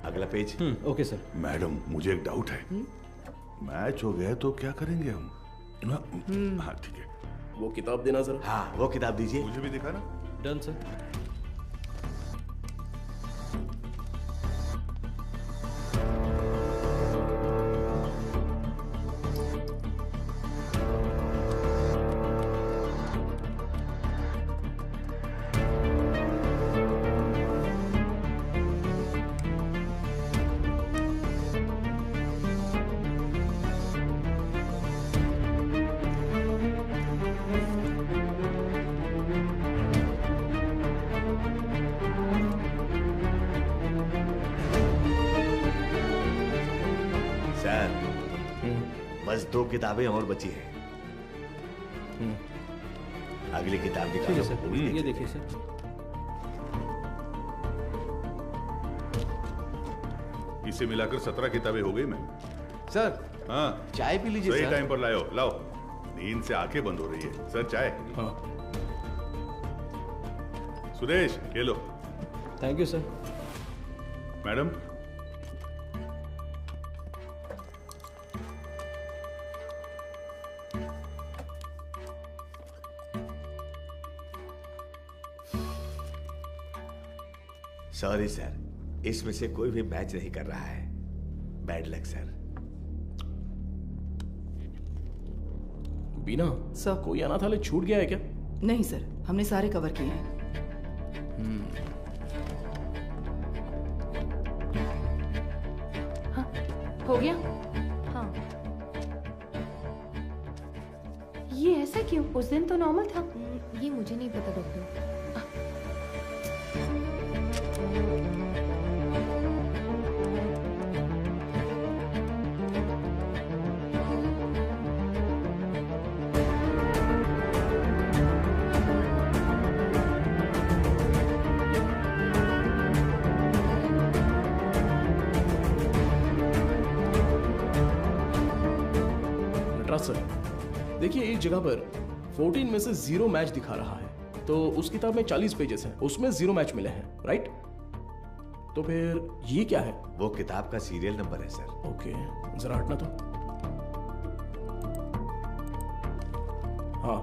अगला पेज। Okay sir. मैडम, मुझे एक डाउट है। मैच हो गया तो क्या करेंगे हम? हाँ ठीक है। वो किताब देना जरा। हाँ, वो किताब दीजिए। मुझे भी दिखाना। Done sir. बस 2 किताबें और बची हैं। अगली किताब दिखा ठीक है दो। सर, ये देखिए सर। इसे मिलाकर 17 किताबें हो गई मैम। सर, हाँ चाय पी लीजिए सही सर। टाइम पर लाओ। लाओ, नींद से आंखें बंद हो रही है। सर चाय। हाँ। सुरेश, ये लो। Thank you sir. Madam, sorry sir, इसमें से कोई भी मैच नहीं कर रहा है। Bad luck sir. Beena sir, कोई अनाथालय छूट गया है क्या? नहीं सर, हमने सारे कवर किए हैं। हाँ, हो गया। हाँ। ये ऐसा क्यों? उस दिन तो नॉर्मल था। ये मुझे नहीं पता डॉक्टर। सर देखिए, एक जगह पर 14 में से 0 मैच दिखा रहा है, तो उस किताब में 40 पेजेस हैं, उसमें 0 मैच मिले हैं, राइट? तो फिर ये क्या है? वो किताब का सीरियल नंबर है सर। ओके, जरा हटना तो। हाँ,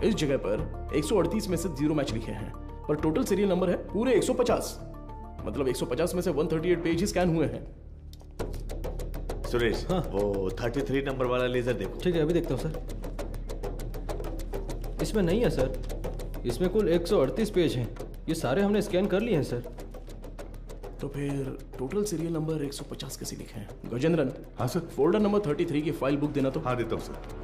इस जगह पर 138 में से 0 मैच लिखे हैं, पर टोटल सीरियल नंबर है पूरे 150। मतलब 150 में से 138 पेज ही स्कैन हुए हैं। सुरेश, हाँ? वो 33 नंबर वाला लेजर देखो। ठीक है, अभी देखता हूँ सर। इसमें नहीं है सर, इसमें कुल 138 पेज हैं। ये सारे हमने स्कैन कर लिए हैं सर। तो फिर टोटल सीरियल नंबर 150 कैसे लिखे हैं? गजेंद्रन। हाँ सर। फोल्डर नंबर 33 की फाइल बुक देना तो। हाँ, देता हूँ सर।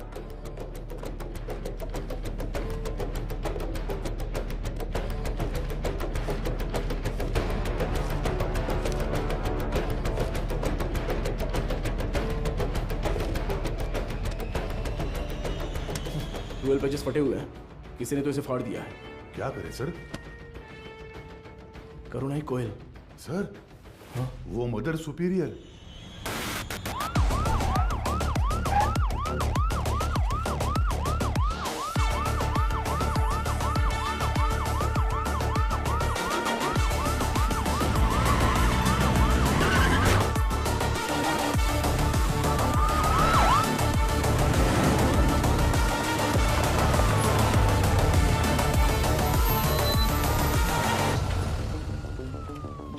पेजेस फटे हुए हैं, किसी ने तो इसे फाड़ दिया है। क्या करे सर? करुणाई कोयल। सर, हाँ? वो मदर सुपीरियर।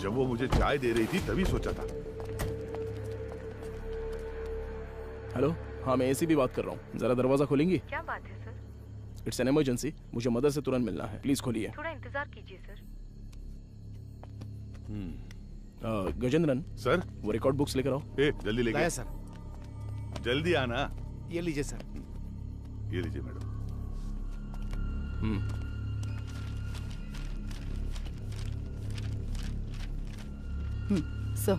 जब वो मुझे चाय दे रही थी तभी सोचा था। हेलो, हाँ मैं एसीपी बात कर रहा हूँ, जरा दरवाजा खोलेंगी? क्या बात है सर? इट्स एन इमरजेंसी, मुझे मदर से तुरंत मिलना है, प्लीज खोलिए। थोड़ा इंतजार कीजिए सर। गजेंद्रन सर, वो रिकॉर्ड बुक्स लेकर आओ। जल्दी लेके लाया सर। जल्दी आना। ये लीजिए सर। ये लीजिए मैडम। सर,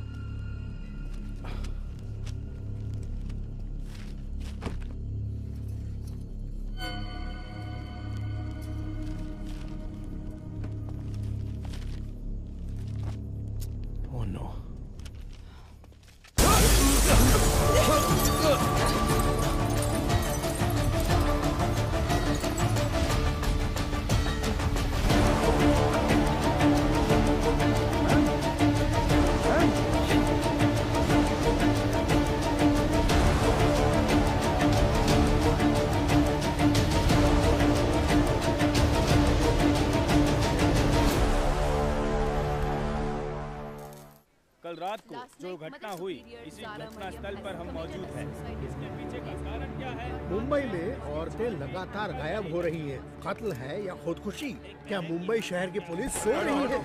जो घटना हुई इसी घटना स्थल पर हम मौजूद हैं। इसके पीछे का कारण क्या है? मुंबई में औरतें लगातार गायब हो रही हैं। कत्ल है या खुदकुशी? क्या मुंबई शहर की पुलिस सो रही है?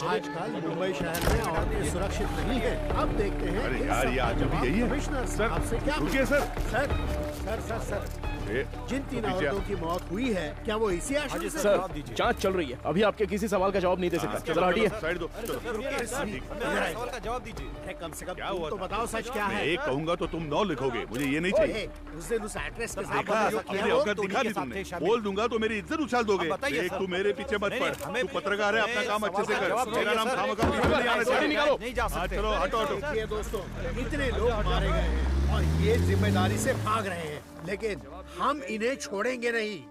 आजकल मुंबई शहर में औरतें सुरक्षित नहीं है। अब देखते हैं। अरे यार, ये आज भी यही है। कमिश्नर सर, आपसे क्या रुकिए sir. Sir sir sir sir जिन 3 औरतों की मौत हुई है, क्या वो इसी आश्रम से? सर, जांच चल रही है, अभी आपके किसी सवाल का जवाब नहीं दे सकता। चलो हटिए। साइड दो। सवाल का जवाब दीजिए। कम से कम क्या तुम हुआ तो था? बताओ सच क्या मैं है? एक कहूंगा तो तुम 9 लिखोगे, मुझे ये नहीं चाहिए। उस दिन उस एक्ट्रेस के साथ देखा, जो किया अपनी वो औकात दिखा दी तुमने। बोल दूंगा तो मेरी इज्जत उछाल दोगे। देख, तू मेरे पीछे मत पड़। तू पत्रकार है, अपना काम अच्छे से कर। मेरा नाम खामखा नहीं आना चाहिए। नहीं जा सकते। चलो हटो हटो। देखिए दोस्तों, इतने लोग मारे गए हैं और ये जिम्मेदारी से भाग रहे हैं, लेकिन हम इन्हें छोड़ेंगे नहीं।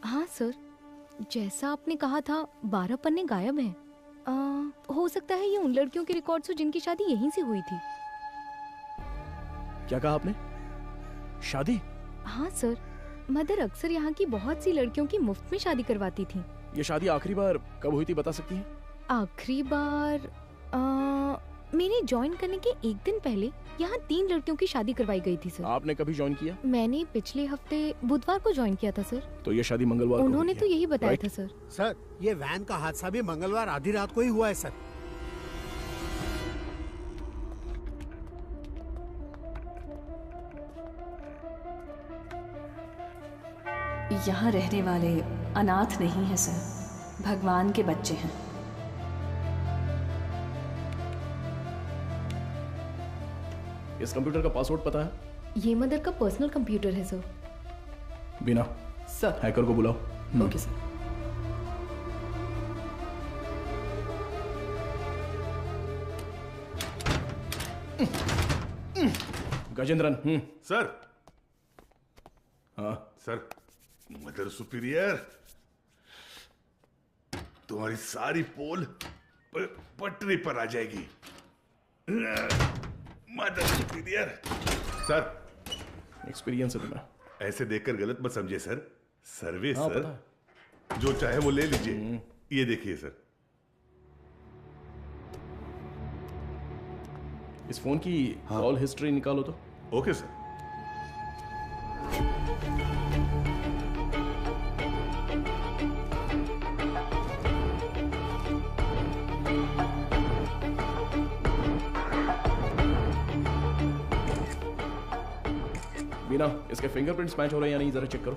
हाँ सर, जैसा आपने कहा था 12 पन्ने गायब हैं। हो सकता है ये उन लड़कियों के रिकॉर्ड्स हो जिनकी शादी यहीं से हुई थी। क्या कहा आपने? शादी? हाँ सर, मदर अक्सर यहाँ की बहुत सी लड़कियों की मुफ्त में शादी करवाती थी। ये शादी आखिरी बार कब हुई थी, बता सकती हैं? आखिरी बार मेरे ज्वाइन करने के एक दिन पहले यहाँ 3 लड़कियों की शादी करवाई गई थी सर। आपने कभी ज्वाइन किया? मैंने पिछले हफ्ते बुधवार को ज्वाइन किया था सर। तो ये शादी मंगलवार को उन्होंने हुई तो है, यही बताया राइट? था सर। सर, ये वैन का हादसा भी मंगलवार आधी रात को ही हुआ है सर। यहाँ रहने वाले अनाथ नहीं हैं सर, भगवान के बच्चे हैं। इस कंप्यूटर का पासवर्ड पता है? ये मदर का पर्सनल कंप्यूटर है सर। बिना सर, हैकर को बुलाओ। Okay sir. गजेंद्रन। सर। हाँ सर, मदर सुपीरियर, तुम्हारी सारी पोल पटरी पर आ जाएगी। Mother superior. सर, एक्सपीरियंस है तुम्हें। ऐसे देखकर गलत मत समझिए सर। सर्विस हाँ, सर, जो चाहे वो ले लीजिए। ये देखिए सर। इस फोन की कॉल हिस्ट्री निकालो तो। Okay sir. बिना इसके फिंगरप्रिंट्स मैच हो रहे हैं या नहीं, जरा चेक करो।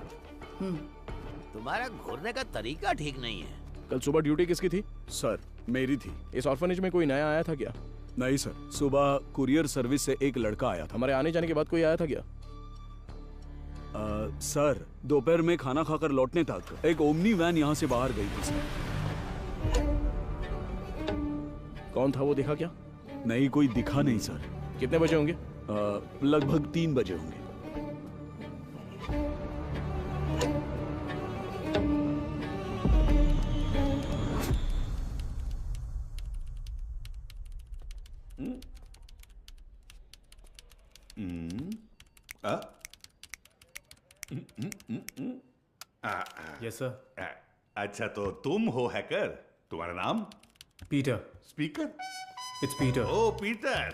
तुम्हारा घूरने का तरीका ठीक नहीं है। कल सुबह ड्यूटी किसकी थी? सर, मेरी थी। इस ऑर्फनेज में कोई नया आया था क्या? नहीं सर, सुबह कुरियर सर्विस से एक लड़का आया था। हमारे आने जाने के बाद कोई आया था क्या? सर, दोपहर में खाना खाकर लौटने तक एक ओमनी वैन यहाँ से बाहर गई थी सर। कौन था वो, दिखा क्या? नहीं, कोई दिखा नहीं सर। कितने बजे होंगे? लगभग 3 बजे होंगे। Yes sir. अच्छा, तो तुम हो हैकर। तुम्हारा नाम? Peter. Speaker? It's Peter. Oh Peter,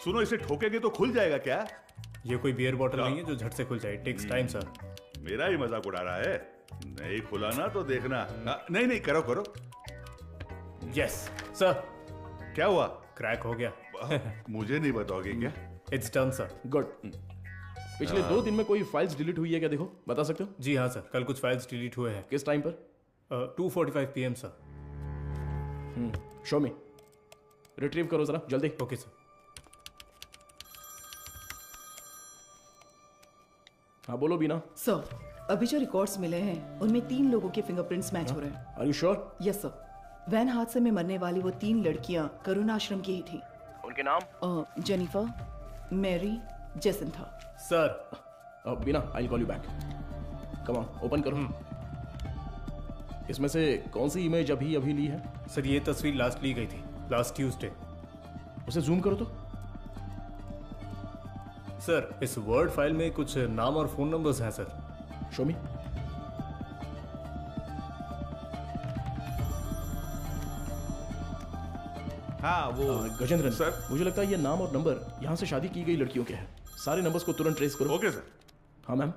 सुनो, इसे ठोकेंगे तो खुल जाएगा क्या? ये कोई बियर बॉटल नहीं है जो झट से खुल जाए। Takes time sir. मेरा ही मजाक उड़ा रहा है। नहीं खुला ना तो देखना। नहीं नहीं, करो करो। Yes sir. क्या हुआ? क्रैक हो गया। मुझे नहीं बताओगे क्या? It's done sir. गुड। पिछले 2 दिन में कोई फाइल्स डिलीट हुई है क्या, देखो, बता सकते हो? जी हाँ सर, कल कुछ फाइल्स डिलीट हुए हैं। किस टाइम पर? 2:45 PM सर। शो मी। रिट्रीव करो जरा जल्दी। Okay sir. हाँ बोलो बीना। सर, अभी जो रिकॉर्ड्स मिले हैं उनमें 3 लोगों के फिंगरप्रिंट्स मैच हो रहे हैं। Are you sure? Yes sir. Van हादसे में मरने वाली वो 3 लड़कियां करुणा आश्रम की ही थी। उनके नाम? Jennifer, Mary, Jacintha. Sir. Beena, I will call you back. Come on, open करो। इसमें से कौन सी इमेज अभी ली है? सर, ये तस्वीर लास्ट ली गई थी, लास्ट ट्यूसडे। उसे जूम करो तो। सर, इस वर्ड फाइल में कुछ नाम और फोन नंबर्स हैं सर। शो मी। हाँ वो गजेंद्रन सर, मुझे लगता है ये नाम और नंबर यहाँ से शादी की गई लड़कियों के हैं। सारे नंबर्स को तुरंत ट्रेस करो। Okay sir. हाँ मैम।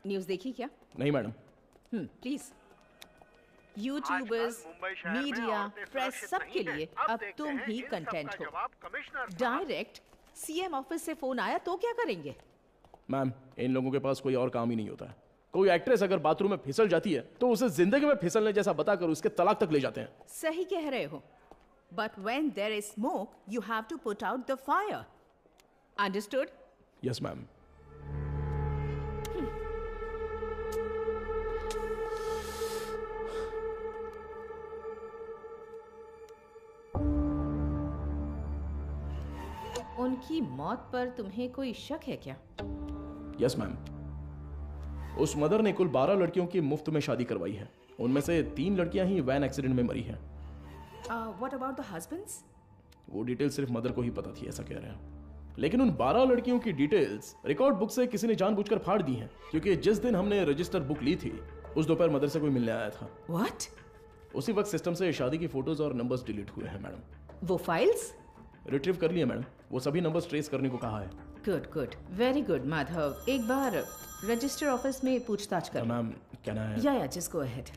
न्यूज़ देखी क्या? नहीं madam. Please. YouTubers, media, press सबके लिए अब तुम ही कंटेंट हो। डायरेक्ट सीएम ऑफिस से फोन आया तो क्या करेंगे? मैम, इन लोगों के पास कोई और काम ही नहीं होता है। कोई एक्ट्रेस अगर बाथरूम में फिसल जाती है तो उसे जिंदगी में फिसलने जैसा बताकर उसके तलाक तक ले जाते हैं। सही कह रहे हो। But when there is smoke you have to put out the fire. Understood? Yes ma'am. उनकी मौत पर तुम्हें कोई शक है क्या? Yes ma'am. उस मदर ने कुल 12 लड़कियों की मुफ्त में शादी करवाई है। उनमें से 3 लड़कियां ही वैन एक्सीडेंट में मरी हैं। What about the husbands? वो डिटेल सिर्फ मदर को ही पता थी, ऐसा कह रहे हैं। लेकिन उन 12 लड़कियों की डिटेल्स रिकॉर्ड बुक से किसी ने जानबूझकर फाड़ दी हैं, क्योंकि जिस दिन हमने रजिस्टर बुक ली थी उस दोपहर मदर से कोई मिलने आया था। व्हाट? उसी वक्त सिस्टम से शादी की फोटोज और नंबर्स डिलीट हुए हैं मैडम। वो फाइल्स रिट्रीव कर लिए मैडम। वो सभी नंबर्स ट्रेस करने को कहा है। Good good, very good Madhav. एक बार रजिस्टर ऑफिस में पूछताछ कर। मैम क्या ना है? या जस्ट गो अहेड।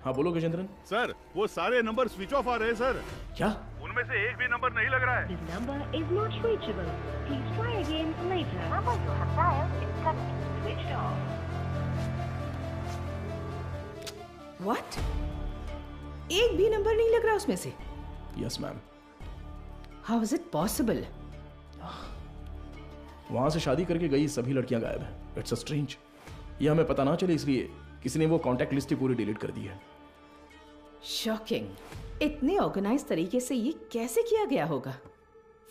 हाँ बोलो गजेंद्रन। सर वो सारे नंबर स्विच ऑफ आ रहे हैं सर। क्या? उनमें से एक भी नंबर नहीं लग रहा है। This number is not reachable. Please try again later. The number you have dialed is currently switched off. What? एक भी नंबर नहीं लग रहा उसमें से? Yes ma'am. How is it possible? वहां से शादी करके गई सभी लड़कियां गायब हैं। It's a strange. ये हमें पता ना चले इसलिए किसी ने वो कांटेक्ट लिस्ट ही पूरी डिलीट कर दी है। शॉकिंग। इतने ऑर्गेनाइज तरीके से ये कैसे किया गया होगा,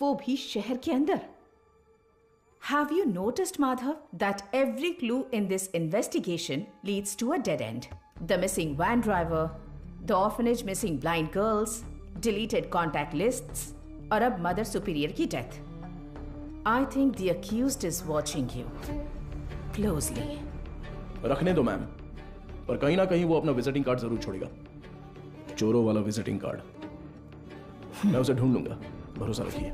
वो भी शहर के अंदर? Have you noticed, Madhav, that every clue in this investigation leads to a dead end? The missing van driver, the orphanage missing blind girls, deleted contact lists, और अब मदर सुपीरियर की death. I think the accused is watching you closely. रखने दो ma'am, पर कहीं ना कहीं वो अपना विजिटिंग कार्ड जरूर छोड़ेगा। चोरों वाला विजिटिंग कार्ड। मैं उसे ढूंढ लूंगा, भरोसा रखिए।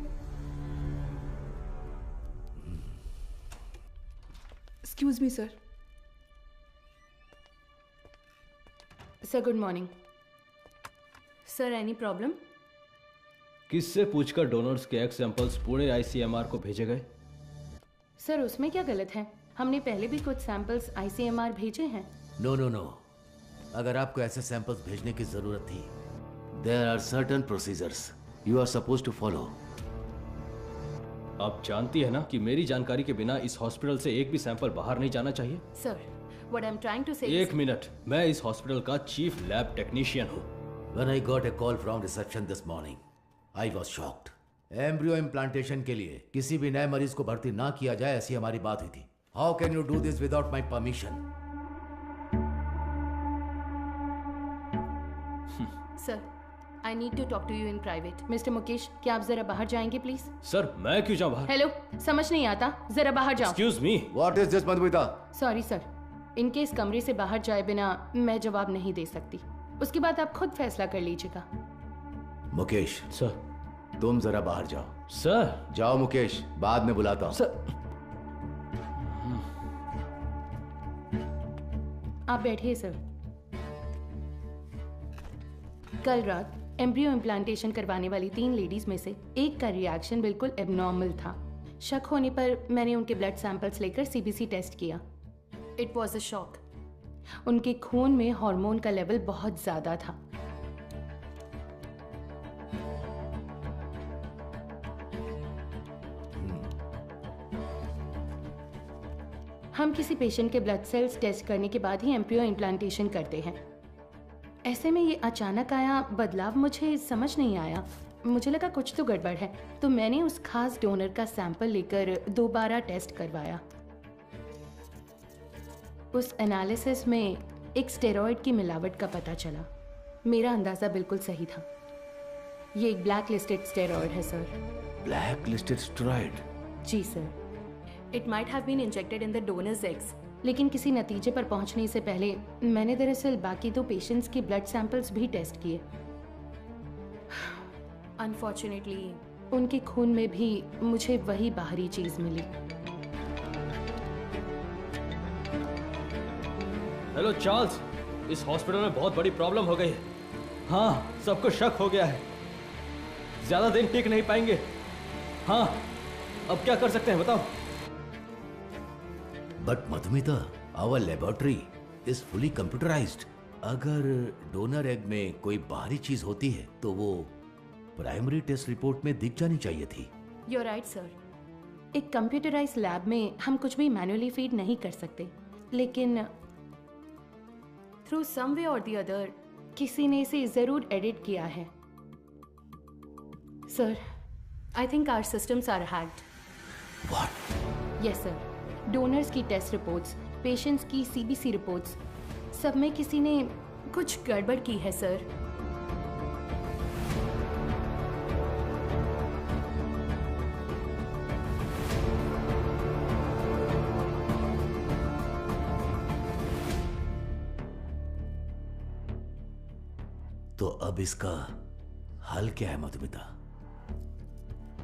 Excuse me sir. Sir good morning. Sir any problem? किससे पूछकर डोनर्स के एग सैंपल्स पुणे आईसीएमआर को भेजे गए? सर उसमें क्या गलत है? हमने पहले भी कुछ सैंपल्स आईसीएमआर भेजे हैं। नो नो नो, अगर आपको ऐसे सैंपल्स भेजने की जरूरत थी, there are certain procedures you are supposed to follow. आप जानती है ना कि मेरी जानकारी के बिना इस हॉस्पिटल से एक भी सैंपल बाहर नहीं जाना चाहिए। Sir what I am trying to say. एक मिनट, मैं इस हॉस्पिटल का चीफ लैब टेक्नीशियन हूँ। When I got a call from reception this morning, I was shocked. Embryo implantation के लिए किसी भी नए मरीज को भर्ती ना किया जाए, ऐसी हमारी बात हुई थी। How can you do this without my permission? Sir I need to talk to you in private. Mister Mukesh, क्या आप जरा बाहर जाएंगे प्लीज? सर मैं क्यों जाऊं बाहर? हेलो, समझ नहीं आता, जरा बाहर जाओ। Excuse me, what is this Madhumita? Sorry sir, इनके इस कमरे से बाहर जाए बिना मैं जवाब नहीं दे सकती। उसके बाद आप खुद फैसला कर लीजिएगा। मुकेश सर, तुम जरा बाहर जाओ। सर जाओ मुकेश, बाद में बुलाता हूं। सर आप बैठिए सर। कल रात एम्ब्रियो इम्प्लांटेशन करवाने वाली 3 लेडीज में से एक का रिएक्शन बिल्कुल एबनॉर्मल था। शक होने पर मैंने उनके ब्लड सैंपल्स लेकर सीबीसी टेस्ट किया। It was a shock. उनके खून में हार्मोन का लेवल बहुत ज्यादा था। हम किसी पेशेंट के ब्लड सेल्स टेस्ट करने के बाद ही एम्ब्रियो इम्प्लांटेशन करते हैं। ऐसे में ये अचानक आया बदलाव मुझे समझ नहीं आया। मुझे लगा कुछ तो गड़बड़ है, तो मैंने उस खास डोनर का सैंपल लेकर दोबारा टेस्ट करवाया। उस एनालिसिस में एक स्टेरॉइड की मिलावट का पता चला। मेरा अंदाजा बिल्कुल सही था। ये एक ब्लैक लिस्टेड स्टेरॉइड है सर। Black listed steroid? जी sir. It might have been injected in the donor's eggs, लेकिन किसी नतीजे पर पहुंचने से पहले मैंने दरअसल बाकी 2 पेशेंट्स के ब्लड सैंपल्स भी टेस्ट किए। अनफॉर्चुनेटली उनके खून में भी मुझे वही बाहरी चीज मिली। हेलो चार्ल्स, इस हॉस्पिटल में बहुत बड़ी प्रॉब्लम हो गई है। हाँ, सबको शक हो गया है, ज्यादा दिन टिक नहीं पाएंगे। हाँ, अब क्या कर सकते हैं बताओ? But Madhumita, our laboratory is fully computerised. अगर डोनर एग में कोई बाहरी चीज होती है तो वो प्राइमरी टेस्ट रिपोर्ट में दिख जानी चाहिए थी। You're right, sir. एक कंप्यूटराइज्ड लैब में हम कुछ भी मैन्युअली फीड नहीं कर सकते, लेकिन थ्रू सम वे और द अदर किसी ने इसे जरूर एडिट किया है। Sir, I think our systems are hacked. What? Yes sir. Donors की टेस्ट रिपोर्ट्स, पेशेंट्स की सीबीसी रिपोर्ट्स, सब में किसी ने कुछ गड़बड़ की है सर। तो अब इसका हल क्या है मधुमिता?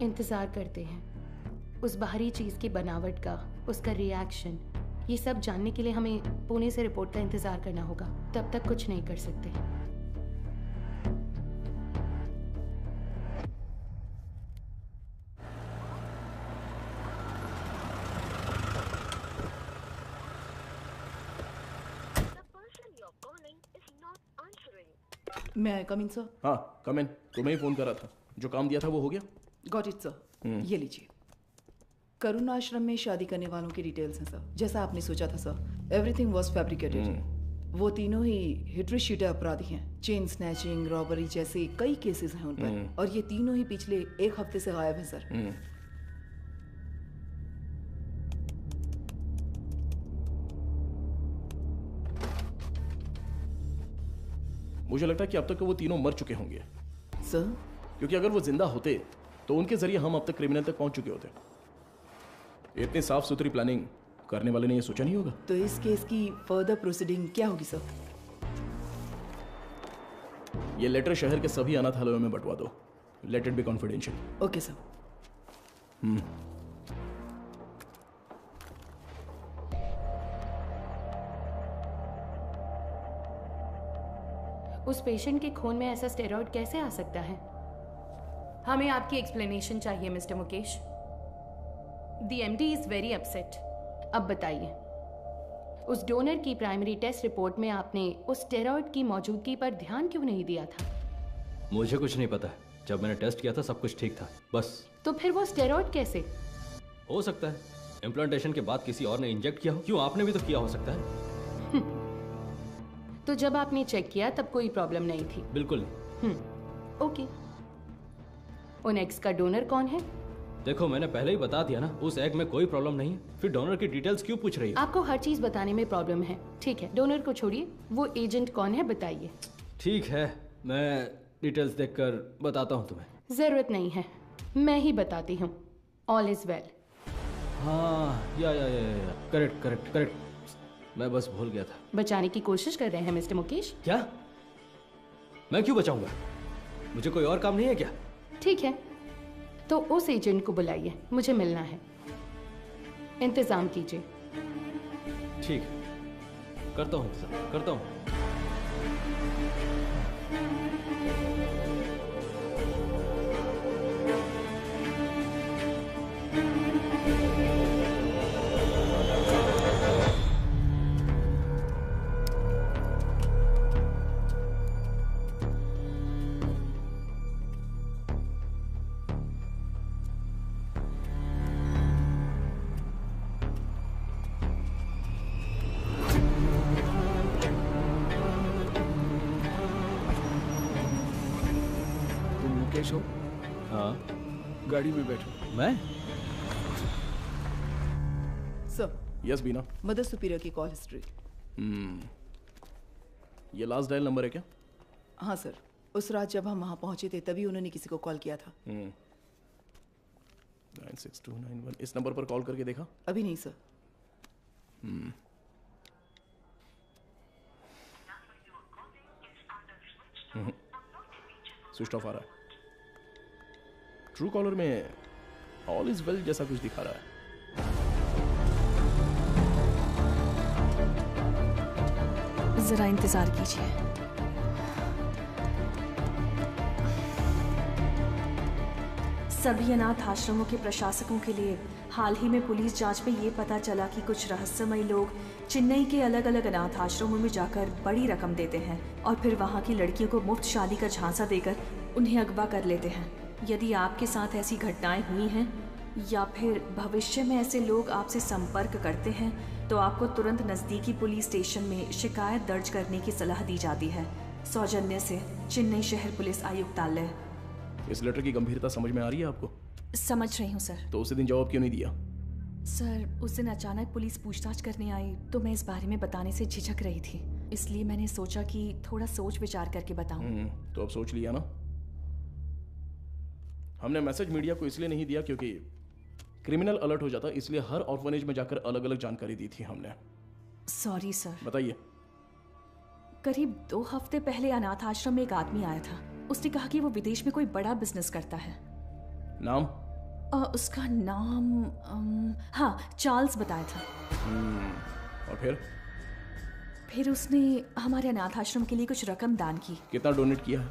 इंतजार करते हैं उस बाहरी चीज की बनावट का, उसका रिएक्शन, ये सब जानने के लिए हमें पुणे से रिपोर्ट का इंतजार करना होगा। तब तक कुछ नहीं कर सकते। मैं आई कम इन सर? हाँ, कम इन। तुम्हें ही फोन करा था, जो काम दिया था वो हो गया? Got it sir. ये लीजिए, करुण आश्रम में शादी करने वालों की डिटेल्स हैं सर, जैसा आपने सोचा था सर। Everything was fabricated. वो तीनों ही हिटरी शीटर अपराधी हैं। चेन स्नैचिंग, रॉबरी जैसे कई केसेस हैं उन पर, और ये तीनों ही पिछले 1 हफ्ते से गायब हैं सर। मुझे लगता है कि अब तक वो तीनों मर चुके होंगे सर, क्योंकि अगर वो जिंदा होते तो उनके जरिए हम अब तक क्रिमिनल तक पहुंच चुके होते। इतनी साफ सुथरी प्लानिंग करने वाले ने ये सोचा नहीं होगा। तो इस केस की फर्दर प्रोसीडिंग क्या होगी सर? ये लेटर शहर के सभी अनाथालयों में बंटवा दो। Let it be confidential. Okay sir. उस पेशेंट के खून में ऐसा स्टेरॉइड कैसे आ सकता है? हमें आपकी एक्सप्लेनेशन चाहिए mister Mukesh. The MD is very upset. अब बताइए, उस डोनर की प्राइमरी टेस्ट रिपोर्ट में आपने उस स्टेरॉइड की मौजूदगी पर ध्यान क्यों नहीं दिया था? मुझे कुछ नहीं पता। जब मैंने टेस्ट किया था सब कुछ ठीक था, बस। तो फिर वो स्टेरॉइड कैसे? हो सकता है इम्प्लांटेशन के बाद किसी और ने इंजेक्ट किया हो। क्यों, आपने भी तो किया हो सकता है। तो जब आपने चेक किया तब कोई प्रॉब्लम नहीं थी? बिल्कुल। ओके। उन एग्स का डोनर कौन है? देखो, मैंने पहले ही बता दिया ना, उस एग में कोई प्रॉब्लम नहीं है। फिर डोनर की डिटेल्स क्यों पूछ रही हो? आपको हर चीज बताने में प्रॉब्लम है। ठीक है, डोनर को छोड़िए, वो एजेंट कौन है बताइए। ठीक है, मैं डिटेल्स देखकर बताता हूँ तुम्हें। जरूरत नहीं है, मैं ही बताती हूँ। All is well. हाँ, या करेक्ट करेक्ट करेक्ट। मैं बस भूल गया था। बचाने की कोशिश कर रहे हैं मिस्टर मुकेश? क्या? मैं क्यों बचाऊंगा? मुझे कोई और काम नहीं है क्या? ठीक है, तो उस एजेंट को बुलाइए, मुझे मिलना है। इंतजाम कीजिए। ठीक है, करता हूँ इंतजाम, करता हूँ। मुकेश हो? हाँ गाड़ी में बैठो। मैं? सर। यस बीना। मदर सुपीरियर की कॉल हिस्ट्री। ये लास्ट डायल नंबर है क्या? हाँ सर, उस रात जब हम वहां पहुंचे थे तभी उन्होंने किसी को कॉल किया था। 96291। इस नंबर पर कॉल करके देखा? अभी नहीं सर। स्विच ऑफ आ रहा है। ट्रू कॉलर में ऑल इज वेल जैसा कुछ दिखा रहा है। जरा इंतजार कीजिए। सभी अनाथ आश्रमों के प्रशासकों के लिए हाल ही में पुलिस जांच में ये पता चला कि कुछ रहस्यमयी लोग चेन्नई के अलग अलग अनाथ आश्रमों में जाकर बड़ी रकम देते हैं और फिर वहाँ की लड़कियों को मुफ्त शादी का झांसा देकर उन्हें अगवा कर लेते हैं। यदि आपके साथ ऐसी घटनाएं हुई हैं या फिर भविष्य में ऐसे लोग आपसे संपर्क करते हैं तो आपको तुरंत नज़दीकी पुलिस स्टेशन में शिकायत दर्ज करने की सलाह दी जाती है। सौजन्य से चेन्नई शहर पुलिस आयुक्तालय। इस लेटर की गंभीरता समझ में आ रही है आपको? समझ रही हूँ सर। तो उसी दिन जवाब क्यों नहीं दिया? सर, उस दिन अचानक पुलिस पूछताछ करने आई तो मैं इस बारे में बताने से झिझक रही थी, इसलिए मैंने सोचा कि थोड़ा सोच विचार करके बताऊं। तो अब सोच लिया ना? हमने मैसेज मीडिया को इसलिए नहीं दिया क्योंकि क्रिमिनल अलर्ट हो जाता, इसलिए हर ऑर्फनेज में जाकर अलग अलग जानकारी दी थी हमने। Sorry sir. बताइए। करीब 2 हफ्ते पहले अनाथ आश्रम में एक आदमी आया था। उसने कहा कि वो विदेश में कोई बड़ा बिजनेस करता है। नाम? उसका नाम हाँ, चार्ल्स बताया था। और फिर उसने हमारे अनाथ आश्रम के लिए कुछ रकम दान की। कितना डोनेट किया है?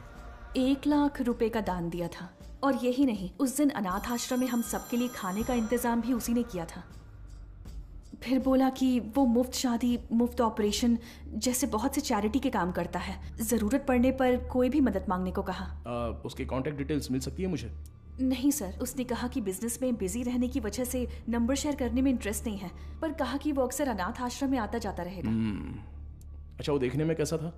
1 लाख रुपए का दान दिया था। और यही नहीं, उस दिन अनाथ आश्रम में हम सबके लिए खाने का इंतजाम भी उसी ने किया था। फिर बोला कि वो मुफ्त शादी, मुफ्त ऑपरेशन जैसे बहुत से चैरिटी के काम करता है। जरूरत पड़ने पर कोई भी मदद मांगने को कहा। उसकी कांटेक्ट डिटेल्स मिल सकती है मुझे? नहीं सर, उसने कहा कि बिजनेस में बिजी रहने की वजह से नंबर शेयर करने में इंटरेस्ट नहीं है, पर कहा कि वो अक्सर अनाथ आश्रम में आता जाता रहेगा। अच्छा, वो देखने में कैसा था?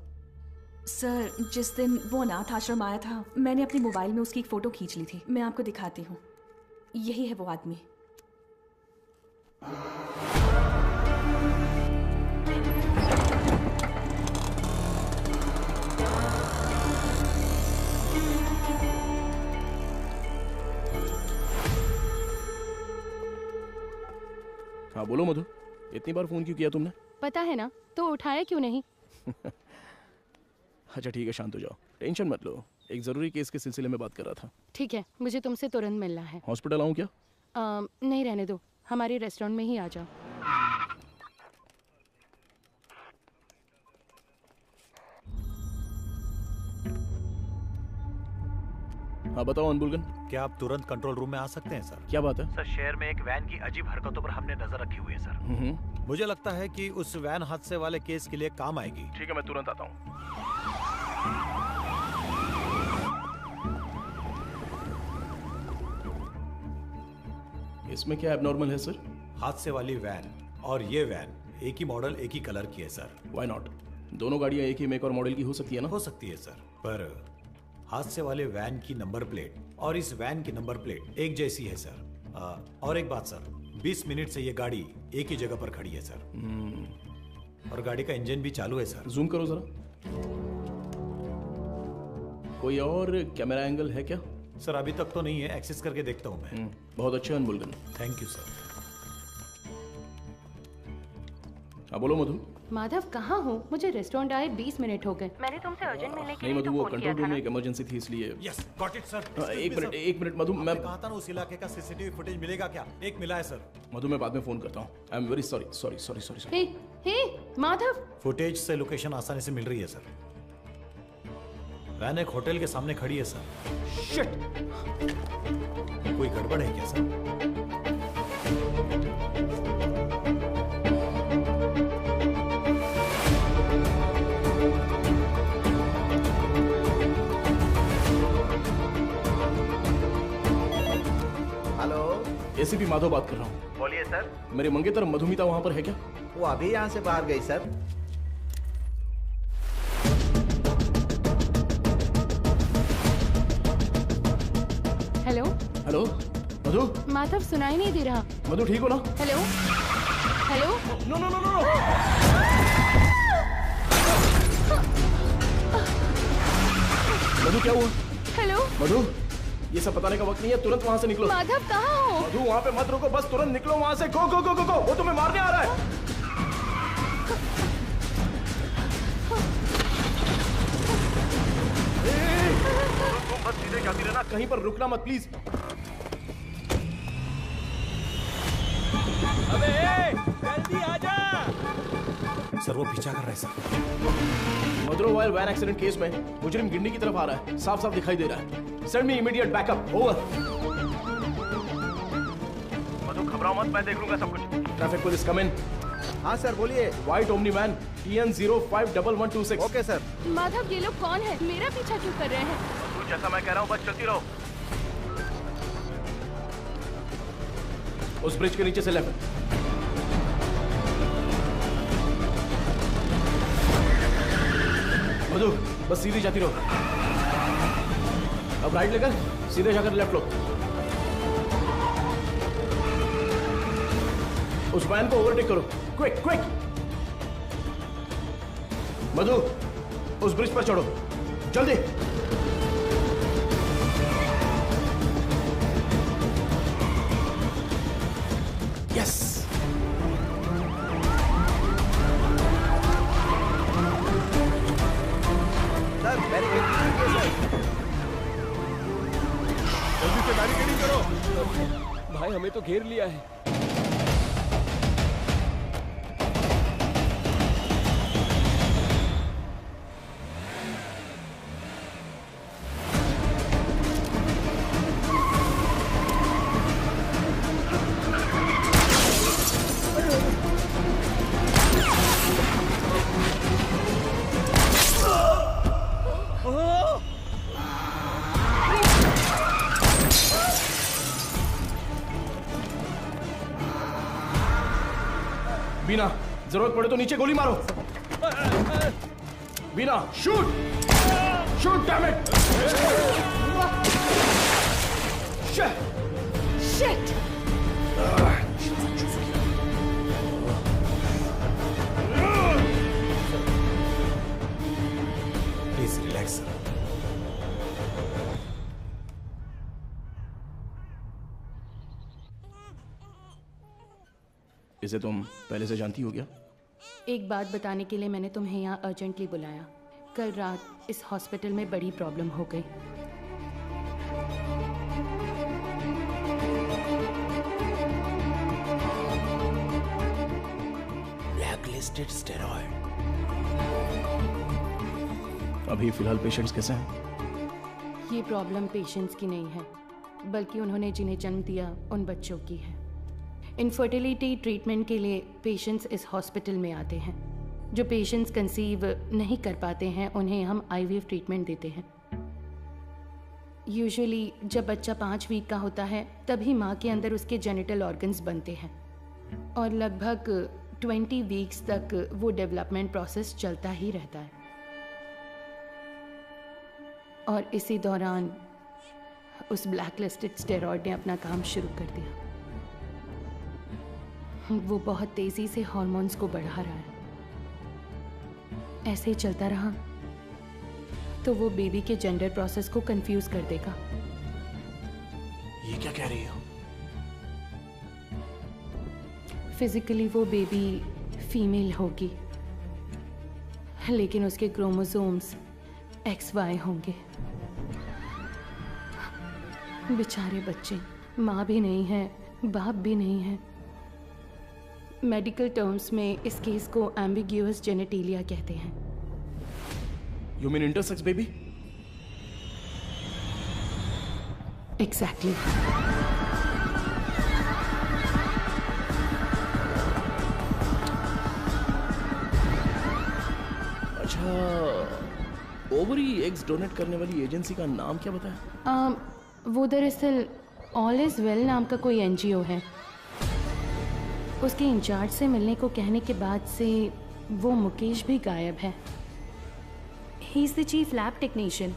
सर, जिस दिन वो अनाथ आश्रम आया था मैंने अपने मोबाइल में उसकी एक फोटो खींच ली थी। मैं आपको दिखाती हूँ। यही है वो आदमी। हाँ बोलो मधु, इतनी बार फोन क्यों किया तुमने? पता है ना, तो उठाया क्यों नहीं? अच्छा ठीक है, शांत हो जाओ, टेंशन मत लो। एक जरूरी केस के सिलसिले में बात कर रहा था। ठीक है, मुझे तुमसे तुरंत मिलना है। हॉस्पिटल आऊँ क्या? नहीं, रहने दो, हमारे रेस्टोरेंट में ही आ जाओ। हाँ बताओ अनबुलगन। क्या आप तुरंत कंट्रोल रूम में आ सकते हैं सर? क्या बात है? सर, शहर में एक वैन की अजीब हरकतों पर हमने नजर रखी हुई है सर। मुझे लगता है कि उस वैन हादसे वाले केस के लिए काम आएगी। ठीक है, मैं तुरंत आता हूँ। इसमें क्या एबनॉर्मल है सर? हादसे वाली वैन और ये वैन एक ही मॉडल, एक ही कलर की है सर। Why not? दोनों गाड़ियाँ एक ही मेक और मॉडल की हो सकती है ना? हो सकती है सर, पर हादसे वाले वैन की नंबर प्लेट और इस वैन की नंबर प्लेट एक जैसी है सर। और एक बात सर, 20 मिनट से ये गाड़ी एक ही जगह पर खड़ी है सर। और गाड़ी का इंजन भी चालू है सर। जूम करो जरा। कोई और कैमरा एंगल है क्या? सर अभी तक तो नहीं है, एक्सेस करके देखता हूँ मैं। बहुत अच्छा अनबुलगन। Thank you sir. हाँ बोलो मधु। माधव कहाँ हो? मुझे रेस्टोरेंट आए 20 मिनट हो गए। मैंने तुमसे अर्जेंट मिलने के नहीं लिए मधु, वो कंट्रोल रूम में एक इमरजेंसी थी इसलिए। Yes, got it sir. एक मिनट मधु, मैं कहा था ना उस इलाके का सीसीटीवी फुटेज मिलेगा क्या? एक मिला है सर। मधु मैं बाद में फोन करता हूँ। I am very sorry. Hey Madhav, footage से लोकेशन आसानी से मिल रही है सर। वैन एक होटल के सामने खड़ी है सर। शिट! कोई गड़बड़ है क्या सर? एसीपी माधव बात कर रहा हूँ। बोलिए सर। मेरे मंगेतर मधुमिता वहाँ पर है क्या? वो अभी यहाँ से बाहर गई sir. Hello hello Madhu. Madhav सुनाई नहीं दे रहा। मधु ठीक हो ना? Hello hello. No no no no. Madhu क्या हुआ? हेलो मधु, ये सब बताने का वक्त नहीं है, तुरंत वहां से निकलो। माधव कहाँ हो? मधु वहां पे मत रुको, बस तुरंत निकलो वहां से। गो गो गो गो गो, वो तुम्हें मारने आ रहा है। तुम बस सीधे जाती रहना, कहीं पर रुकना मत प्लीज। अबे जल्दी आजा। सर वो पीछा कर रहा है सर। मदुरवायल वैन एक्सीडेंट केस में मुजरिम गिंडी की तरफ आ रहा है, साफ साफ दिखाई दे रहा है। Send me immediate backup. Over. Madhu घबराओ मत, मैं देख लूंगा सब कुछ। Traffic police come in. हाँ सर बोलिए। White Omni van TN 051126। Okay sir. Madhav ये लोग कौन है? मेरा पीछा क्यों कर रहे हैं? मधु जैसा मैं कह रहा हूँ बस चलती रहो। उस ब्रिज के नीचे से लेफ्ट। मधु बस सीधी जाती रहो। अब राइट लेकर सीधे जाकर लेफ्ट लो। उस वैन को ओवरटेक करो, क्विक क्विक। मधु उस ब्रिज पर चढ़ो, जल्दी। यस। सर बैरिकेड कीजिए सर। जल्दी से बैरिकेडिंग करो। भाई हमें तो घेर लिया है। बीना जरूरत पड़े तो नीचे गोली मारो। Beena shoot shoot damn it. Shit. Please relax sir. इसे तुम पहले से जानती हो क्या? एक बात बताने के लिए मैंने तुम्हें यहाँ अर्जेंटली बुलाया। कल रात इस हॉस्पिटल में बड़ी प्रॉब्लम हो गई। Blacklisted steroid. अभी फिलहाल पेशेंट्स कैसे हैं? ये प्रॉब्लम पेशेंट्स की नहीं है, बल्कि उन्होंने जिन्हें जन्म दिया उन बच्चों की है। इनफर्टिलिटी ट्रीटमेंट के लिए पेशेंट्स इस हॉस्पिटल में आते हैं। जो पेशेंट्स कंसीव नहीं कर पाते हैं उन्हें हम IVF ट्रीटमेंट देते हैं। यूजुअली जब बच्चा 5 वीक का होता है तभी माँ के अंदर उसके जेनिटल ऑर्गन्स बनते हैं और लगभग 20 वीक्स तक वो डेवलपमेंट प्रोसेस चलता ही रहता है। और इसी दौरान उस ब्लैकलिस्टेड स्टेरॉइड ने अपना काम शुरू कर दिया। वो बहुत तेजी से हार्मोन्स को बढ़ा रहा है। ऐसे ही चलता रहा तो वो बेबी के जेंडर प्रोसेस को कंफ्यूज कर देगा। ये क्या कह रही हो? फिजिकली वो बेबी फीमेल होगी, लेकिन उसके क्रोमोसोम्स XY होंगे। बेचारे बच्चे, माँ भी नहीं है, बाप भी नहीं है। मेडिकल टर्म्स में इस केस को एम्बिग्यूअस जेनेटिलिया कहते हैं। You mean intersex baby? Exactly. अच्छा, ओवरी एग्स डोनेट करने वाली एजेंसी का नाम क्या बताया? वो दरअसल ऑल इज वेल नाम का कोई NGO है। उसके इंचार्ज से मिलने को कहने के बाद से वो मुकेश भी गायब है। ही is the chief lab technician.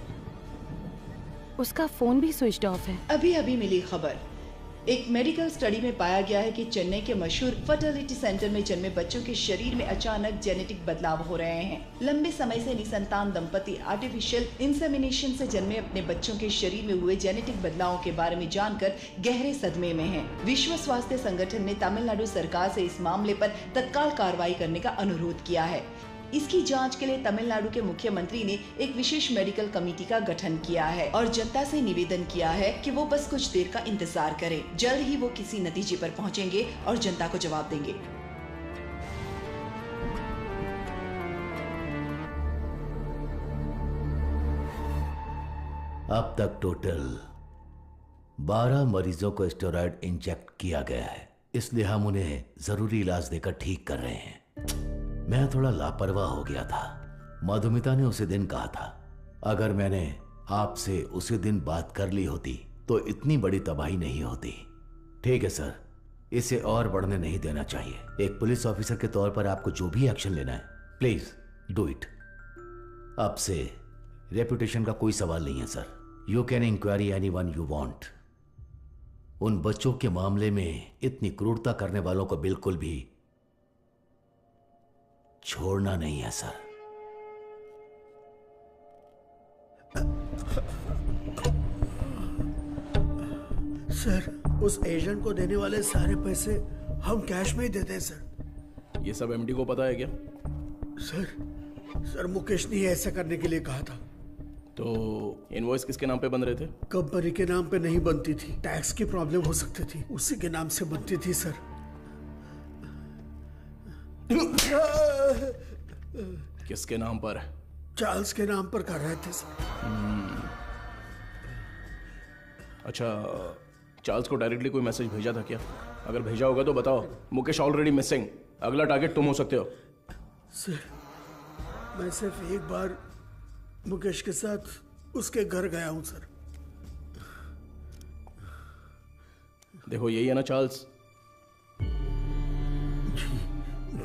उसका फोन भी स्विच्ड ऑफ है। अभी अभी मिली खबर, एक मेडिकल स्टडी में पाया गया है कि चेन्नई के मशहूर फर्टिलिटी सेंटर में जन्मे बच्चों के शरीर में अचानक जेनेटिक बदलाव हो रहे हैं। लंबे समय से निसंतान दंपति आर्टिफिशियल इंसेमिनेशन से जन्मे अपने बच्चों के शरीर में हुए जेनेटिक बदलावों के बारे में जानकर गहरे सदमे में हैं। विश्व स्वास्थ्य संगठन ने तमिलनाडु सरकार से इस मामले पर तत्काल कार्रवाई करने का अनुरोध किया है। इसकी जांच के लिए तमिलनाडु के मुख्यमंत्री ने एक विशेष मेडिकल कमेटी का गठन किया है और जनता से निवेदन किया है कि वो बस कुछ देर का इंतजार करें। जल्द ही वो किसी नतीजे पर पहुंचेंगे और जनता को जवाब देंगे। अब तक टोटल 12 मरीजों को स्टेरॉयड इंजेक्ट किया गया है, इसलिए हम उन्हें जरूरी इलाज देकर ठीक कर रहे हैं। मैं थोड़ा लापरवाह हो गया था। मधुमिता ने उसी दिन कहा था, अगर मैंने आपसे उसी दिन बात कर ली होती तो इतनी बड़ी तबाही नहीं होती। ठीक है सर, इसे और बढ़ने नहीं देना चाहिए। एक पुलिस ऑफिसर के तौर पर आपको जो भी एक्शन लेना है, प्लीज डू इट। आपसे रेपुटेशन का कोई सवाल नहीं है sir. You can inquiry anyone you want. उन बच्चों के मामले में इतनी क्रूरता करने वालों को बिल्कुल भी छोड़ना नहीं है सर। सर, उस एजेंट को देने वाले सारे पैसे हम कैश में ही देते हैं सर। ये सब एमडी को पता है क्या? सर मुकेश ने ऐसा करने के लिए कहा था। तो इनवॉइस किसके नाम पे बन रहे थे? कंपनी के नाम पे नहीं बनती थी, टैक्स की प्रॉब्लम हो सकती थी, उसी के नाम से बनती थी सर। किसके नाम पर? चार्ल्स के नाम पर कर रहे थे सर। अच्छा, चार्ल्स को डायरेक्टली कोई मैसेज भेजा था क्या? अगर भेजा होगा तो बताओ। मुकेश ऑलरेडी मिसिंग, अगला टारगेट तुम हो सकते हो। सर, मैं सिर्फ एक बार मुकेश के साथ उसके घर गया हूं सर। देखो, यही है ना चार्ल्स?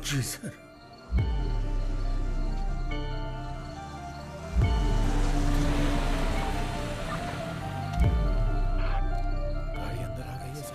जी सर। गाड़ी अंदर आ गई है सर।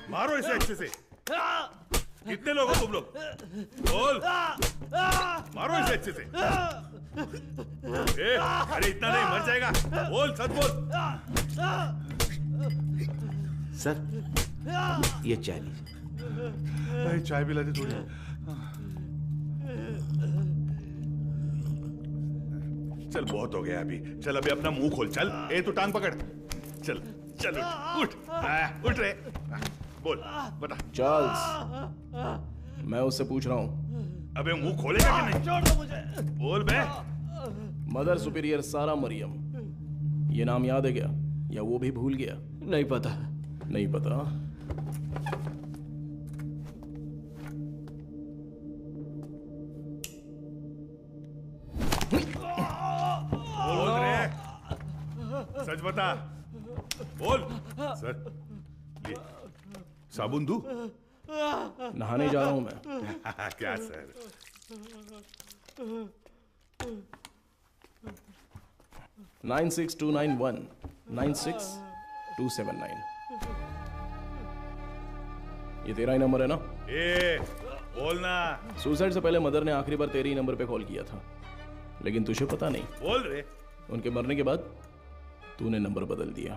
मारो इसे अच्छे से। कितने लोग हो तुम लोग? बोल। मारो इसे अच्छे से। अरे इतना नहीं, मर जाएगा। बोल, सच बोल। सर, ये चाय लीजिए। चाय पिला दे थोड़ी। चल बहुत हो गया अभी, चल अभी अपना मुंह खोल, चल। ए तू टांग पकड़, चल चल उठ उठ रे, बोल बता। चार्ल्स, मैं उससे पूछ रहा हूँ। अबे मुंह खोलेगा कि नहीं? छोड़ दो मुझे। बोल बे। मदर सुपीरियर सारा मरियम, ये नाम याद है क्या, या वो भी भूल गया? नहीं पता। नहीं पता? बोल रे, सच बता, बोल। सर ये साबुन दूं? नहाने जा रहा हूं मैं। क्या सर? 96291 96279। ये तेरा ही नंबर है ना? बोलना। सुसाइड से पहले मदर ने आखिरी बार तेरे ही नंबर पे कॉल किया था, लेकिन तुझे पता नहीं। बोल रे। उनके मरने के बाद तूने नंबर बदल दिया।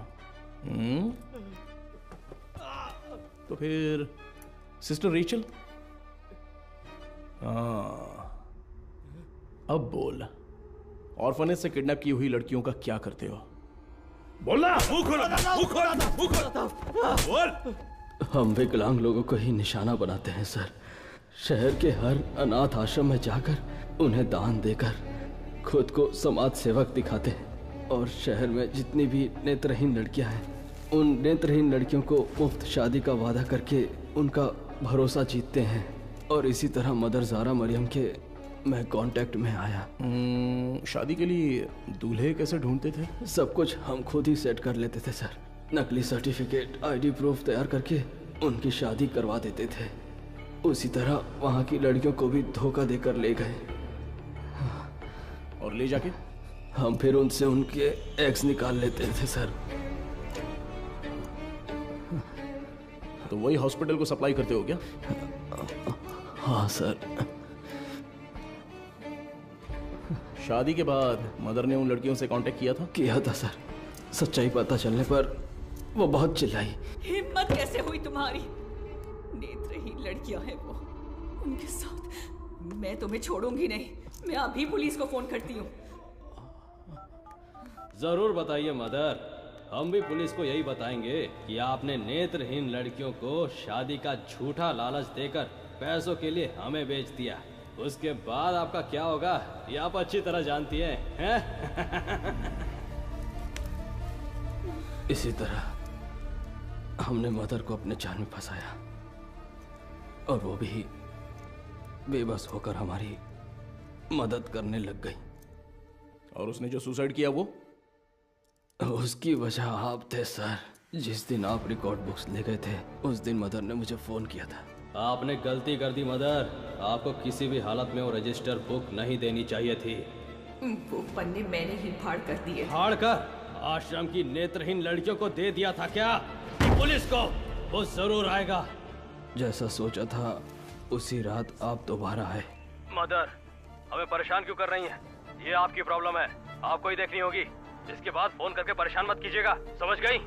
तो फिर सिस्टर रेचल? अब बोल, ऑर्फनेज से किडनैप की हुई लड़कियों का क्या करते हो? बोलना। मुंह खोलो, मुंह खोलो, मुंह खोलो, बोल। हम विकलांग लोगों को ही निशाना बनाते हैं सर। शहर के हर अनाथ आश्रम में जाकर उन्हें दान देकर खुद को समाज सेवक दिखाते हैं, और शहर में जितनी भी नेत्रहीन लड़कियां हैं, उन नेत्रहीन लड़कियों को मुफ्त शादी का वादा करके उनका भरोसा जीतते हैं। और इसी तरह मदर ज़ारा मरियम के मैं कांटेक्ट में आया। शादी के लिए दूल्हे कैसे ढूंढते थे? सब कुछ हम खुद ही सेट कर लेते थे सर। नकली सर्टिफिकेट, आईडी प्रूफ तैयार करके उनकी शादी करवा देते थे। उसी तरह वहाँ की लड़कियों को भी धोखा देकर ले गए। और ले जाके हम फिर उनसे उनके एग्स निकाल लेते थे सर। तो वही हॉस्पिटल को सप्लाई करते हो क्या? हाँ सर। शादी के बाद मदर ने उन लड़कियों से कांटेक्ट किया था? किया था सर। सच्चाई पता चलने पर वो बहुत चिल्लाई। हिम्मत कैसे हुई तुम्हारी? नेत्रहीन लड़कियां हैं वो, उनके साथ मैं तुम्हें छोड़ूंगी नहीं। मैं अभी पुलिस को फोन करती हूँ। जरूर बताइए मदर, हम भी पुलिस को यही बताएंगे कि आपने नेत्रहीन लड़कियों को शादी का झूठा लालच देकर पैसों के लिए हमें बेच दिया। उसके बाद आपका क्या होगा ये आप अच्छी तरह जानती हैं? इसी तरह हमने मदर को अपने जाल में फंसाया, और वो भी बेबस होकर हमारी मदद करने लग गई। और उसने जो सुसाइड किया वो? उसकी वजह आप थे सर। जिस दिन आप रिकॉर्ड बुक्स ले गए थे उस दिन मदर ने मुझे फोन किया था। आपने गलती कर दी मदर, आपको किसी भी हालत में वो रजिस्टर बुक नहीं देनी चाहिए थी। वो पन्ने मैंने ही फाड़ कर दिए। फाड़ कर आश्रम की नेत्रहीन लड़कियों को दे दिया था क्या? पुलिस को वो जरूर आएगा। जैसा सोचा था उसी रात आप दोबारा आए। मदर, हमें परेशान क्यों कर रही हैं? ये आपकी प्रॉब्लम है, आपको ही देखनी होगी। इसके बाद फोन करके परेशान मत कीजिएगा, समझ गई?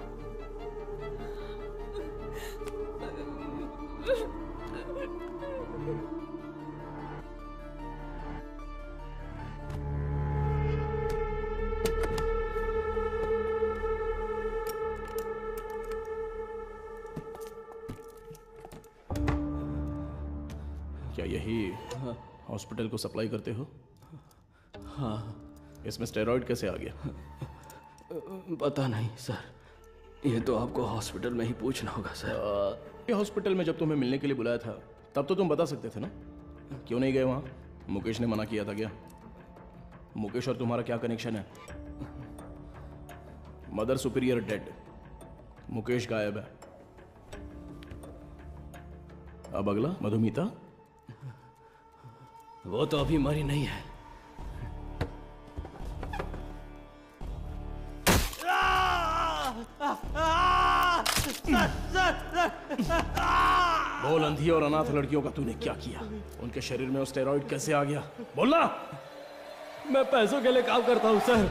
क्या यही हॉस्पिटल को सप्लाई करते हो? हाँ। इसमें स्टेरॉइड कैसे आ गया? पता नहीं सर, ये तो आपको हॉस्पिटल में ही पूछना होगा सर। ये हॉस्पिटल में जब तुम्हें मिलने के लिए बुलाया था तब तो तुम बता सकते थे ना, क्यों नहीं गए वहाँ? मुकेश ने मना किया था क्या? मुकेश और तुम्हारा क्या कनेक्शन है? मदर सुपीरियर डेड, मुकेश गायब है। अब अगला मधुमिता, वो तो अभी मरी नहीं है। बोल, अंधी और अनाथ लड़कियों का तूने क्या किया? उनके शरीर में स्टेरॉइड कैसे आ गया? बोलना। मैं पैसों के लिए काम करता हूं सर।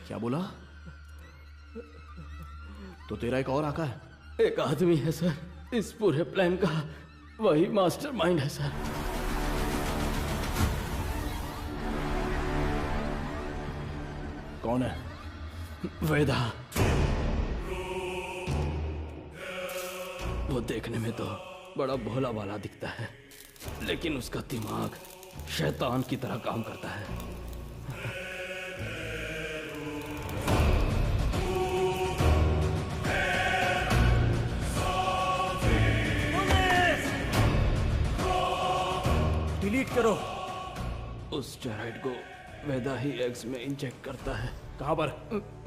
क्या बोला? तो तेरा एक और आका है? एक आदमी है सर, इस पूरे प्लान का वही मास्टरमाइंड है सर। कौन है? वेदा। वो देखने में तो बड़ा भोला वाला दिखता है, लेकिन उसका दिमाग शैतान की तरह काम करता है। डिलीट करो। उस स्टेरॉइड को वेदा ही एग्स में इंजेक्ट करता है। कहाँ पर?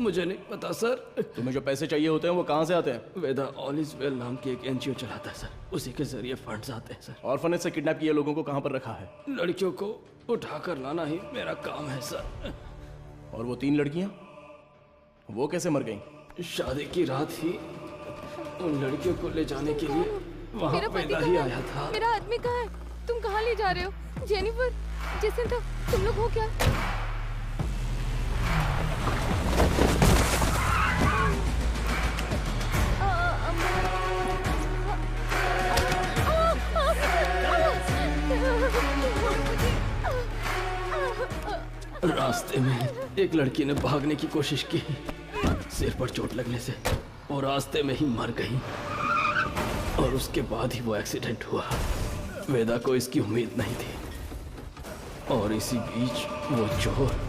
मुझे नहीं पता सर। तुम्हें जो पैसे चाहिए होते हैं वो कहाँ से आते हैं? वेदा ऑल इज वेल नाम की एक एनजीओ चलाता है सर, उसी के जरिए फंड्स आते हैं सर। ऑर्फनेज से किडनैप किए लोगों को कहाँ पर रखा है? लड़कियों को उठाकर लाना ही मेरा काम है सर। और वो 3 लड़कियां, वो कैसे मर गईं? शादी की रात ही उन लड़कियों को ले जाने के लिए वहाँ वेदा ही आया था। मेरा आदमी कहाँ है? तुम कहाँ ले जा रहे हो? जेनिफर, जेसिंथा, तुम लोग हो क्या? रास्ते में एक लड़की ने भागने की कोशिश की, सिर पर चोट लगने से वो रास्ते में ही मर गई और उसके बाद ही वो एक्सीडेंट हुआ। वेदा को इसकी उम्मीद नहीं थी और इसी बीच वो चोर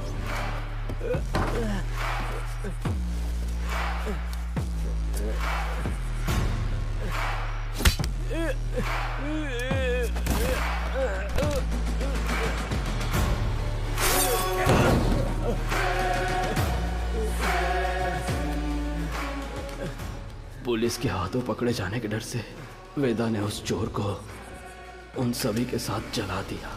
पुलिस के हाथों पकड़े जाने के डर से वेदा ने उस चोर को उन सभी के साथ जला दिया।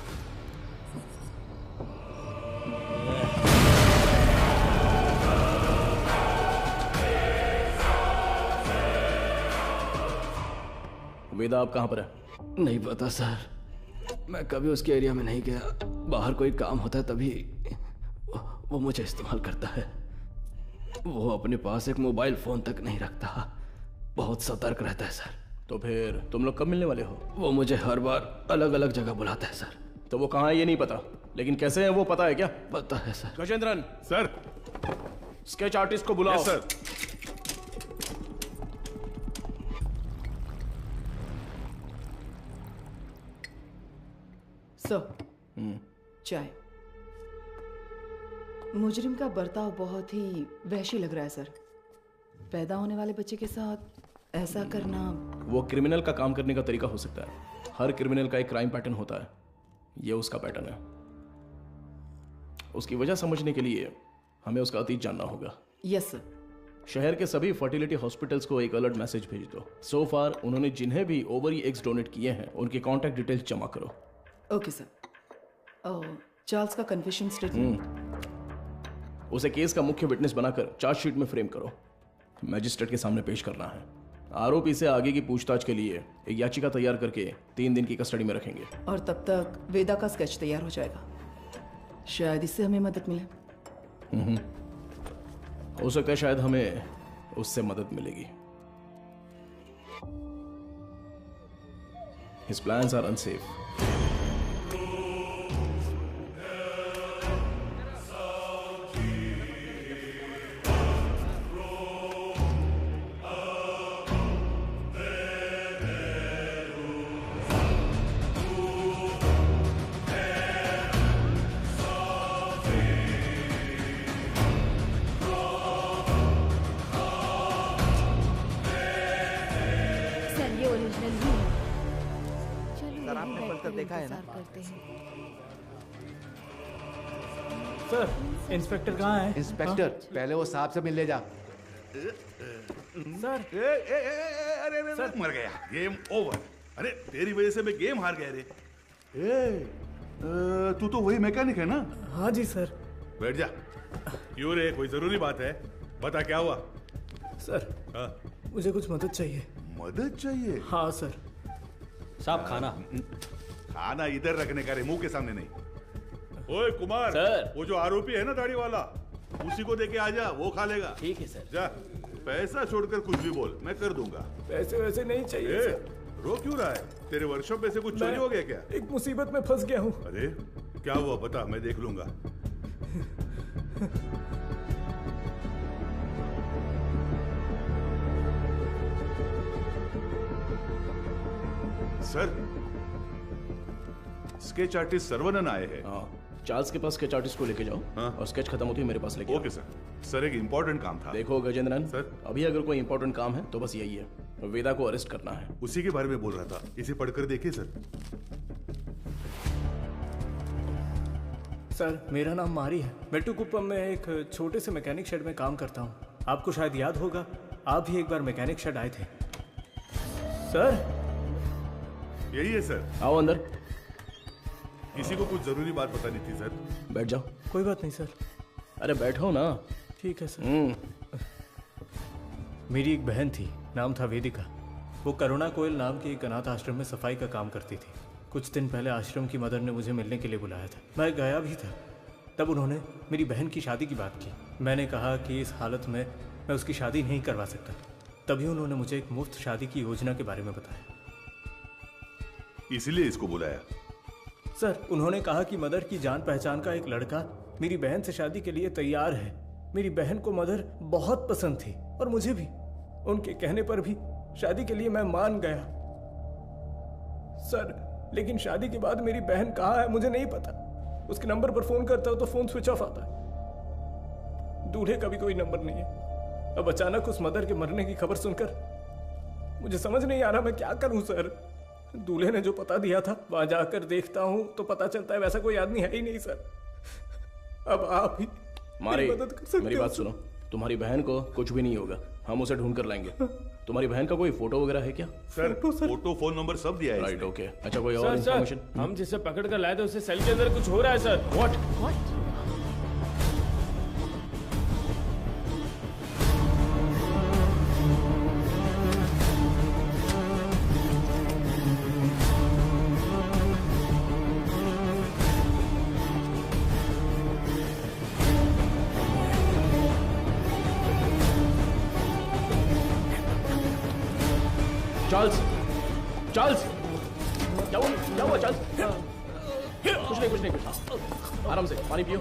वेदा आप कहाँ पर है? नहीं पता सर, मैं कभी उसके एरिया में नहीं गया। बाहर कोई काम होता है तभी वो मुझे इस्तेमाल करता है। वो अपने पास एक मोबाइल फोन तक नहीं रखता, बहुत सतर्क रहता है सर। तो फिर तुम लोग कब मिलने वाले हो? वो मुझे हर बार अलग अलग जगह बुलाता है सर। तो वो कहाँ है ये नहीं पता, लेकिन कैसे है वो पता है क्या? पता है sir. Gajendran sir, sketch artist को बुलाओ। सर। सर, चाय। मुजरिम का बर्ताव बहुत ही वहशी लग रहा है सर। पैदा होने वाले बच्चे के साथ ऐसा करना। वो क्रिमिनल का काम करने का तरीका हो सकता है। हर क्रिमिनल का एक क्राइम पैटर्न होता है, ये उसका पैटर्न है। उसकी वजह समझने के लिए हमें उसका अतीत जानना होगा। Yes sir. शहर के सभी फर्टिलिटी हॉस्पिटल्स को एक अलर्ट मैसेज भेज दो। सो फार उन्होंने जिन्हें भी ओवरी एग्स डोनेट किए हैं उनके कॉन्टैक्ट डिटेल्स जमा करो। Okay sir. चार्ल्स का कन्फेशन स्टेटमेंट उसे केस का मुख्य विटनेस बनाकर चार्जशीट में फ्रेम करो। मैजिस्ट्रेट के सामने पेश करना है। आरोपी से आगे की पूछताछ के लिए एक याचिका तैयार करके 3 दिन की कस्टडी में रखेंगे। और तब तक वेदा का स्केच तैयार हो जाएगा। शायद इससे हमें मदद मिले। हो सकता है शायद हमें उससे मदद मिलेगी। His plans are unsafe. Sir, inspector कहाँ है? इंस्पेक्टर, पहले वो साहब से मिल ले जा। सर, अरे सर, मर गया। Game over. अरे तेरी वजह से मैं गेम हार गया रे। तू तो वही मैकेनिक है ना? हाँ जी सर। बैठ जा। क्यों रे, कोई जरूरी बात है? बता क्या हुआ? सर, मुझे कुछ मदद चाहिए। मदद चाहिए? हाँ सर। साहब खाना। खाना इधर रखने का रे, मुंह के सामने नहीं। ओए कुमार सर, वो जो आरोपी है ना दाढ़ी वाला, उसी को देके आ जा, वो खा लेगा। ठीक है सर। जा पैसा छोड़कर कुछ भी बोल, मैं कर दूंगा। पैसे वैसे नहीं चाहिए सर। रो क्यों रहा है? तेरे वर्कशॉप में से कुछ चोरी हो गया क्या? एक मुसीबत में फंस गया हूँ। अरे क्या हुआ बता, मैं देख लूंगा। सर, स्केच आर्टिस्ट सर्वनन आए हैं। चार्ल्स के पास स्केच आर्टिस्ट को लेके जाओ। और स्केच खत्म होती है मेरे पास लेके ओके सर। सर एक इम्पोर्टेंट काम था। देखो गजेंद्रन सर, अभी अगर कोई इम्पोर्टेंट काम है तो बस यही है, वेदा को अरेस्ट करना है। उसी के बारे में बोल रहा था, इसे पढ़कर देखिए सर। सर मेरा नाम मारी है, मेट्टुकुप्पम में एक छोटे से मैकेनिक शेड में काम करता हूँ। आपको शायद याद होगा, आप भी एक बार मैकेनिक शेड आए थे। सर यही है सर। आओ अंदर। किसी को कुछ जरूरी बात बतानी थी सर। बैठ जाओ। कोई बात नहीं सर। अरे बैठो ना। ठीक है सर। मेरी एक बहन थी, नाम था वेदिका। वो करुणा कोयल नाम के एक अनाथ आश्रम में सफाई का काम करती थी। कुछ दिन पहले आश्रम की मदर ने मुझे मिलने के लिए बुलाया था। मैं गया भी था। तब उन्होंने मेरी बहन की शादी की बात की। मैंने कहा कि इस हालत में मैं उसकी शादी नहीं करवा सकता। तभी उन्होंने मुझे एक मुफ्त शादी की योजना के बारे में बताया। इसीलिए इसको बुलाया? सर उन्होंने कहा कि मदर की जान पहचान का एक लड़का मेरी बहन से शादी के लिए तैयार है। मेरी बहन को मदर बहुत पसंद थी और मुझे भी। उनके कहने पर भी शादी के लिए मैं मान गया। सर लेकिन शादी के बाद मेरी बहन कहाँ है मुझे नहीं पता। उसके नंबर पर फोन करता हूं तो फोन स्विच ऑफ आता है। दूल्हे का भी कोई नंबर नहीं है। अब अचानक उस मदर के मरने की खबर सुनकर मुझे समझ नहीं आ रहा मैं क्या करूं सर। दूल्हे ने जो पता दिया था वहां जाकर देखता हूं तो पता चलता है वैसा कोई आदमी है ही नहीं सर। अब आप ही मारी, मदद कर सकते मेरी हो बात सर। सुनो। तुम्हारी बहन को कुछ भी नहीं होगा, हम उसे ढूंढ कर लाएंगे। तुम्हारी बहन का कोई फोटो वगैरह है क्या? सर फोटो फोन नंबर सब दिया है। Right okay. अच्छा कोई और सर इन्फॉर्मेशन? हम जिसे पकड़ कर लाए थे उससे सेल के अंदर कुछ हो रहा है सर। व्हाट? चार्ल्स, चार्ल्स, क्या हुआ चार्ल्स? कुछ नहीं आराम से पानी पियो।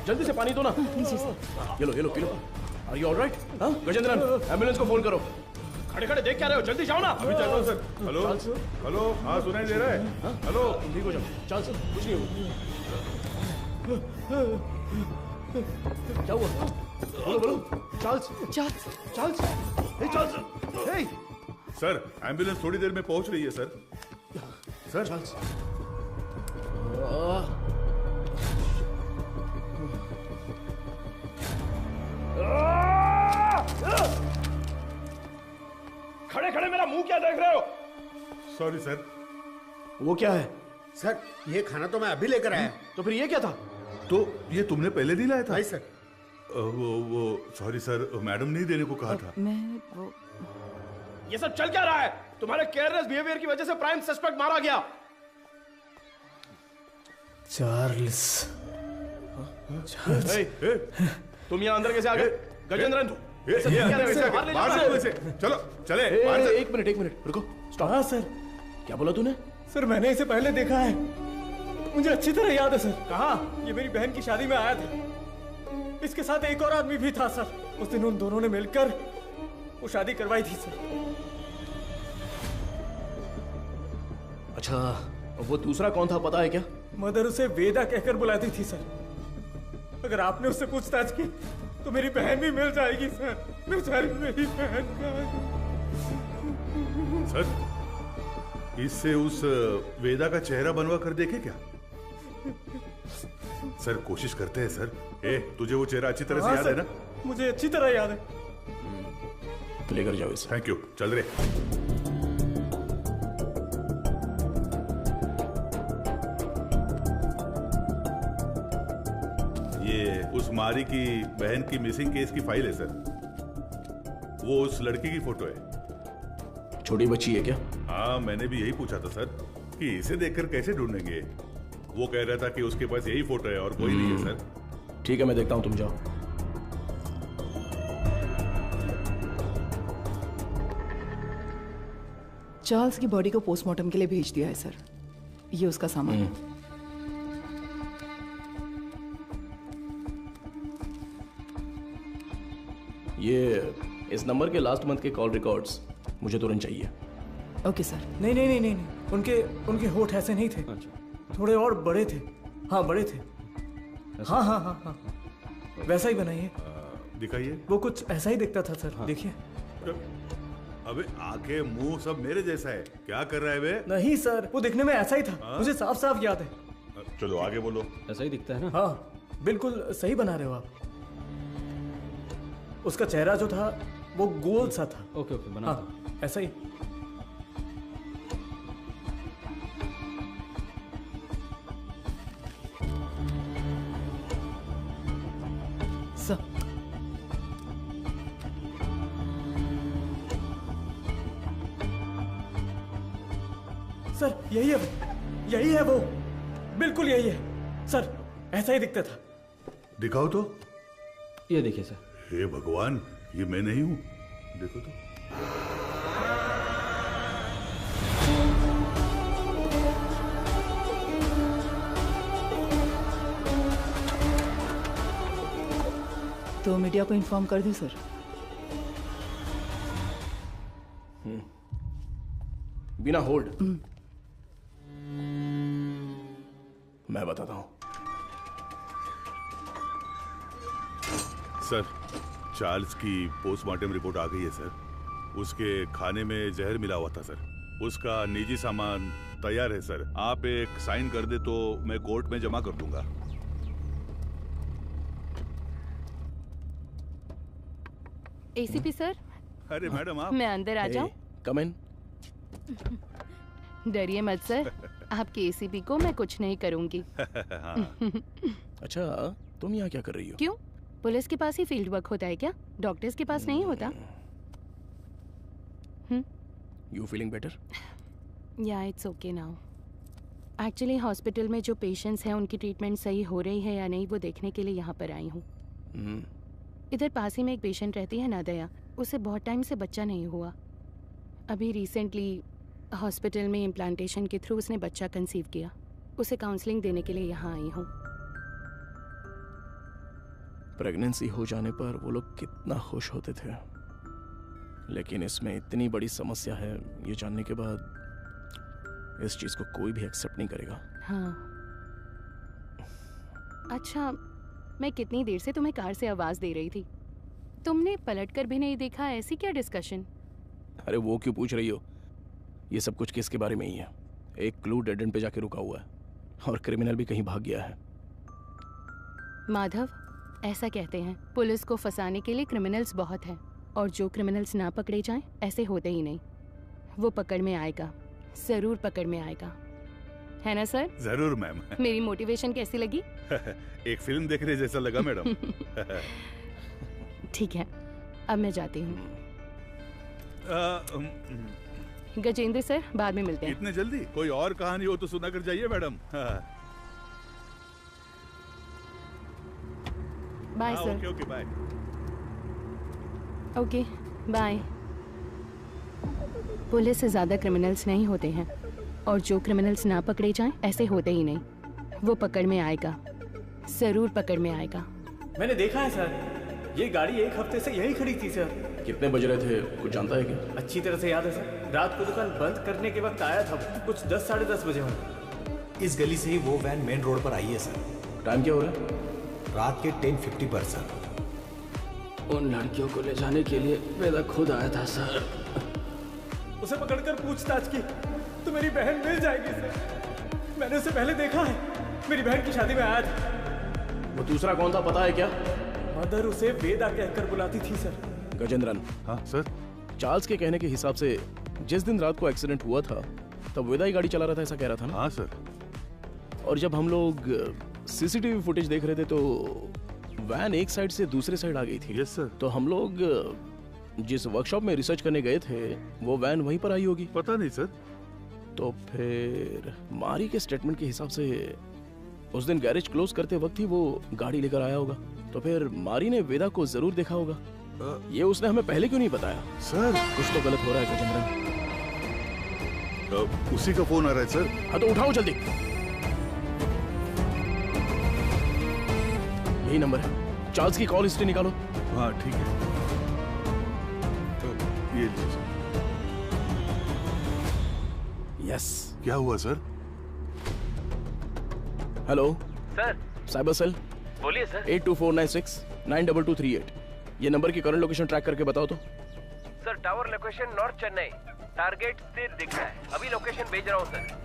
जल्दी से पानी दो ना। ये लो। Are you alright? Gajendran ambulance को फोन करो। खड़े देख क्या रहे हो, जल्दी जाओ ना। अभी चल रहा हूं सर। हेलो हाँ सुनाई दे रहा है? हेलो ठीक हो जाओ। चार्ल्स कुछ नहीं होगा। क्या हुआ? बोलो चार्ल्स। हे सर एम्बुलेंस थोड़ी देर में पहुंच रही है सर। चार्ल्स खड़े मेरा मुंह क्या देख रहे हो? Sorry sir. वो क्या है? सर ये खाना तो मैं अभी लेकर आया। तो फिर ये क्या था? तो ये तुमने पहले नहीं लाया था? नहीं सर। वो सॉरी सर, मैडम नहीं देने को कहा था। ये सब चल क्या रहा है? तुम्हारे केयरलेस बिहेवियर की वजह से प्राइम सस्पेक्ट मारा गया। चार्ल्स। तुम यहाँ अंदर कैसे आ गए? गजेंद्रन चलो चले। एक मिनट रुको। स्टॉप। हाँ सर। क्या बोला तूने? सर मैंने इसे पहले देखा है, मुझे अच्छी तरह याद है सर। कहाँ? ये मेरी बहन की शादी में आया था। इसके साथ एक और आदमी भी था सर। उस दिन उन दोनों ने मिलकर वो शादी करवाई थी सर। अच्छा वो दूसरा कौन था पता है क्या? मदर उसे वेदा कहकर बुलाती थी सर। अगर आपने उससे पूछताछ की तो मेरी बहन भी मिल जाएगी सर। बेचारी मेरी बहन सर इससे उस वेदा का चेहरा बनवा कर देखे क्या? सर कोशिश करते हैं सर। तुझे वो चेहरा अच्छी तरह से याद है ना? मुझे अच्छी तरह याद है। लेकर जाओ इसे। Thank you. चल रहे। ये उस मारी की बहन की मिसिंग केस की फाइल है सर। वो उस लड़की की फोटो है। छोटी बच्ची है क्या? हाँ मैंने भी यही पूछा था सर कि इसे देखकर कैसे ढूंढेंगे। वो कह रहा था कि उसके पास यही फोटो है और कोई नहीं है सर। ठीक है मैं देखता हूं, तुम जाओ। चार्ल्स की बॉडी को पोस्टमार्टम के लिए भेज दिया है सर। ये उसका सामान है। ये इस नंबर के लास्ट मंथ के कॉल रिकॉर्ड्स मुझे तुरंत चाहिए। Okay sir. नहीं नहीं नहीं नहीं नहीं, उनके होठ ऐसे नहीं थे। थोड़े और बड़े थे। हाँ बड़े थे। हाँ हाँ हाँ हाँ वैसा ही बनाइए। दिखाइए। वो कुछ ऐसा ही दिखता था सर। देखिए। अबे आंखें मुंह सब मेरे जैसा है, क्या कर रहा है बे? नहीं सर, वो दिखने में ऐसा ही था। मुझे साफ साफ याद है। चलो आगे बोलो। ऐसा ही दिखता है ना? हाँ बिल्कुल सही बना रहे हो आप। उसका चेहरा जो था वो गोल सा था। ओके ओके बना। हाँ ऐसा ही। सर यही है वो, बिल्कुल यही है सर, ऐसा ही दिखता था। दिखाओ तो। ये देखिए सर। हे भगवान, ये मैं नहीं हूं, देखो तो। तो मीडिया को इन्फॉर्म कर दूं सर? बिना होल्ड मैं बताता हूं। सर, चार्ल्स की पोस्टमार्टम रिपोर्ट आ गई है सर। उसके खाने में जहर मिला हुआ था सर। उसका निजी सामान तैयार है सर। आप एक साइन कर दे तो मैं कोर्ट में जमा कर दूंगा। ACP sir. अरे मैडम आप। मैं अंदर आ जाऊं? कम इन। डरिए मत सर, आपके एसीपी को मैं कुछ नहीं करूंगी। अच्छा, तुम यहाँ क्या कर रही हो? क्यों? पुलिस के पास ही फील्ड वर्क होता है क्या? डॉक्टर्स के पास नहीं होता? You feeling better? या it's okay now. Actually hospital में जो पेशेंट्स हैं उनकी ट्रीटमेंट सही हो रही है या नहीं वो देखने के लिए यहाँ पर आई हूँ। इधर पास ही में एक पेशेंट रहती है नादया, उसे बहुत टाइम से बच्चा नहीं हुआ। अभी रिसेंटली हॉस्पिटल में इम्प्लांटेशन के थ्रू उसने बच्चा कंसीव किया। उसे काउंसलिंग देने के लिए यहाँ आई हूँ। प्रेगनेंसी हो जाने पर वो लोग कितना खुश होते थे, लेकिन इसमें इतनी बड़ी समस्या है ये जानने के बाद इस चीज को कोई भी एक्सेप्ट नहीं करेगा। हाँ। अच्छा, मैं कितनी देर से तुम्हें कार से आवाज दे रही थी, तुमने पलटकर भी नहीं देखा? ऐसी क्या डिस्कशन? अरे वो क्यों पूछ रही हो? ये सब कुछ किसके बारे में ही है। एक क्लू डेड एंड पे जाके रुका हुआ है और क्रिमिनल भी कहीं भाग गया है। माधव, ऐसा कहते हैं पुलिस को फंसाने के लिए क्रिमिनल्स बहुत हैं, और जो क्रिमिनल्स ना पकड़े जाएं ऐसे होते ही नहीं। वो पकड़ में आएगा, जरूर पकड़ में आएगा, है ना सर? जरूर मैम। मेरी मोटिवेशन कैसी लगी? एक फिल्म देखने जैसा लगा मैडम। ठीक है, अब मैं जाती हूँ। गजेंद्र सर, बाद में मिलते हैं। इतने जल्दी? कोई और कहानी हो तो सुना कर जाइए madam. Bye sir. Okay okay bye. Okay bye. Police से ज्यादा क्रिमिनल्स नहीं होते हैं, और जो क्रिमिनल्स ना पकड़े जाएं ऐसे होते ही नहीं। वो पकड़ में आएगा, जरूर पकड़ में आएगा। मैंने देखा है सर, ये गाड़ी एक हफ्ते से यही खड़ी थी सर। कितने बज रहे थे कुछ जानता है क्या? अच्छी तरह से याद है सर, रात को दुकान बंद करने के वक्त आया था, कुछ 10 साढ़े 10 बजे होंगे। इस गली से ही वो वैन मेन रोड पर आई है सर। टाइम क्या हो रहा है? रात के 10:50 पर सर। उन लड़कियों को ले जाने के लिए वेदा खुद आया था सर। उसे पकड़कर पूछताछ की तो मेरी बहन मिल जाएगी सर। मैंने उसे पहले देखा है, मेरी बहन की शादी में आया था। वो दूसरा कौन था पता है क्या? मदर उसे वेदा कहकर बुलाती थी सर। गजेंद्रन। हाँ सर। चार्ल्स के कहने के हिसाब से जिस दिन रात को एक्सीडेंट हुआ था तब वेदा ही गाड़ी चला रहा था, ऐसा कह रहा था ना? हाँ सर। और जब हम लोग सीसीटीवी फुटेज देख रहे थे तो वैन एक साइड से दूसरे साइड आ गई थी। Yes sir. तो हम लोग जिस वर्कशॉप में रिसर्च करने गए थे वो वैन वहीं पर आई होगी। पता नहीं सर। तो फिर मारी के स्टेटमेंट के हिसाब से उस दिन गैरेज क्लोज करते वक्त ही वो गाड़ी लेकर आया होगा। तो फिर मारी ने वेदा को जरूर देखा होगा। ये उसने हमें पहले क्यों नहीं बताया? सर कुछ तो गलत हो रहा है गजेंद्रन। उसी का फोन आ रहा है सर। हाँ तो उठाओ जल्दी। यही नंबर है। चार्ल्स की कॉल हिस्ट्री निकालो। हाँ ठीक है, तो ये लीजिए। यस। क्या हुआ sir? Hello sir. Cyber cell. बोलिए सर। 8249692238। ये नंबर की करंट लोकेशन ट्रैक करके बताओ तो। Sir tower location north Chennai, target स्थिर दिख रहा है। अभी लोकेशन भेज रहा हूँ सर।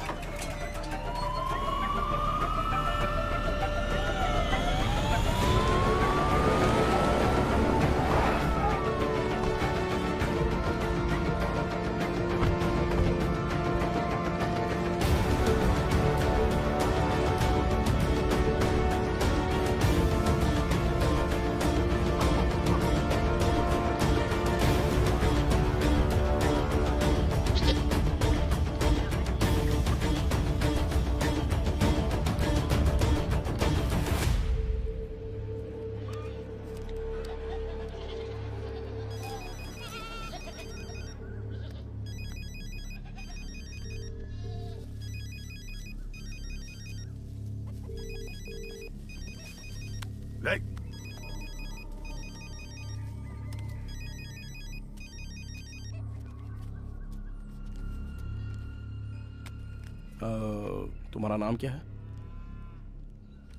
तुम्हारा नाम क्या है?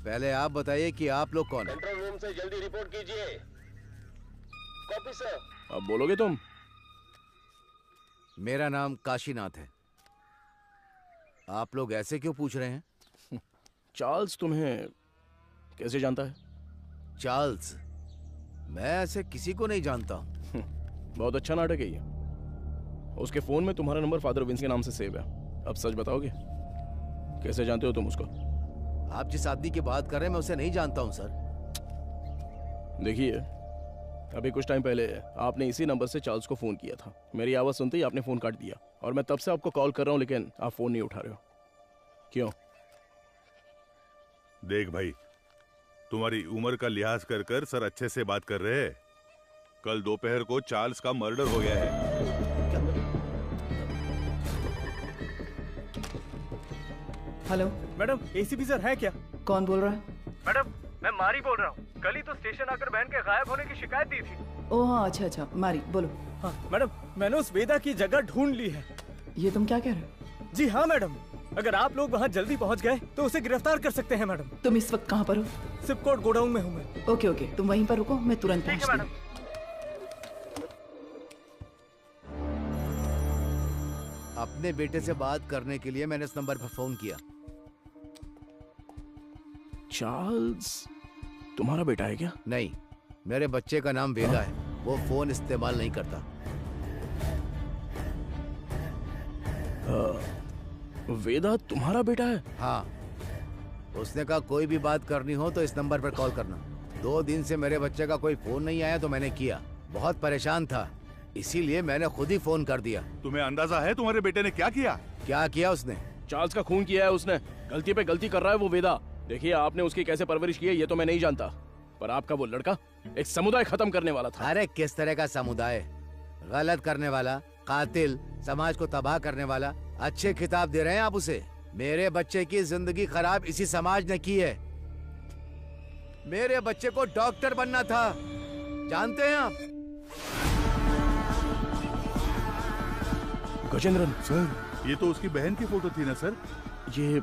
पहले आप बताइए कि आप लोग कौन हैं? कंट्रोल रूम से जल्दी रिपोर्ट कीजिए। Copy sir. अब बोलोगे तुम? मेरा नाम काशीनाथ है। आप लोग ऐसे क्यों पूछ रहे हैं? चार्ल्स तुम्हें कैसे जानता है? चार्ल्स? मैं ऐसे किसी को नहीं जानता हूं। बहुत अच्छा नाटक है ये। उसके फोन में तुम्हारा नंबर फादर विंस के नाम से सेव है। अब सच बताओगे, कैसे जानते हो तुम उसको? आप जिस आदमी की बात कर रहे हैं मैं उसे नहीं जानता हूं सर। देखिए, अभी कुछ टाइम पहले आपने इसी नंबर से चार्ल्स को फोन किया था। मेरी आवाज सुनते ही आपने फोन काट दिया और मैं तब से आपको कॉल कर रहा हूं, लेकिन आप फोन नहीं उठा रहे हो। क्यों? देख भाई, तुम्हारी उम्र का लिहाज कर कर सर अच्छे से बात कर रहे हैं। कल दोपहर को चार्ल्स का मर्डर हो गया है। हेलो मैडम, एसीपी सर है क्या? कौन बोल रहा है? मैडम मैं मारी बोल रहा हूँ। कल ही तो स्टेशन आकर बहन के गायब होने की शिकायत दी थी। ओह हाँ, अच्छा अच्छा, मारी बोलो। हाँ मैडम, मैंने उस वेदा की जगह ढूंढ ली है। ये तुम क्या कह रहे हो? जी हाँ मैडम, अगर आप लोग वहाँ जल्दी पहुँच गए तो उसे गिरफ्तार कर सकते हैं मैडम। तुम इस वक्त कहाँ पर हो? सिपकोट गोडाउन में हूँ मैं। ओके ओके, तुम वहीं पर रुको, मैं तुरंत पहुँचती हूँ। अपने बेटे से बात करने के लिए मैंने इस नंबर पर फोन किया। चार्ल्स तुम्हारा बेटा है क्या? नहीं, मेरे बच्चे का नाम वेदा है। वो फोन इस्तेमाल नहीं करता। वेदा तुम्हारा बेटा है? हाँ, उसने कहा कोई भी बात करनी हो तो इस नंबर पर कॉल करना। 2 दिन से मेरे बच्चे का कोई फोन नहीं आया तो मैंने किया। बहुत परेशान था, इसीलिए मैंने खुद ही फोन कर दिया। तुम्हें अंदाजा है तुम्हारे बेटे ने क्या किया? क्या किया उसने? चार्ल्स का खून किया है उसने। गलती पे गलती कर रहा है वो वेदा। देखिए, आपने उसकी कैसे परवरिश की है ये तो मैं नहीं जानता, पर आपका वो लड़का एक समुदाय खत्म करने वाला था। अरे किस तरह का समुदाय? गलत करने वाला, कातिल, समाज को तबाह करने वाला। अच्छे खिताब दे रहे हैं आप उसे। मेरे बच्चे की जिंदगी खराब इसी समाज ने की है। मेरे बच्चे को डॉक्टर बनना था, जानते हैं आप? गजेंद्रन सर, ये तो उसकी बहन की फोटो थी ना सर? ये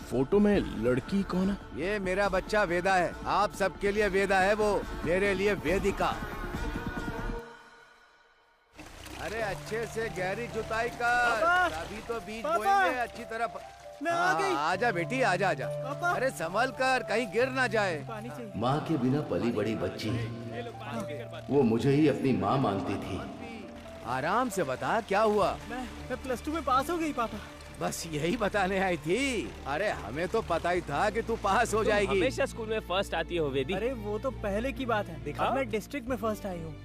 फोटो में लड़की कौन है? ये मेरा बच्चा वेदा है। आप सबके लिए वेदा है वो, मेरे लिए वेदिका। अरे अच्छे से गहरी जुताई कर, अभी तो बीज बोएंगे अच्छी तरह। मैं आ गई। आजा बेटी, आजा आजा। अरे संभल कर, कहीं गिर ना जाए। माँ के बिना पली बड़ी बच्ची, वो मुझे ही अपनी माँ मानती थी। आराम से बता, क्या हुआ? मैं +2 में पास हो गई पापा। बस यही बताने आई थी। अरे हमें तो पता ही था कि तू पास हो जाएगी। हमेशा स्कूल में फर्स्ट आती हो वेदी। अरे वो तो पहले की बात है। देखा, मैं डिस्ट्रिक्ट में फर्स्ट आई हूँ।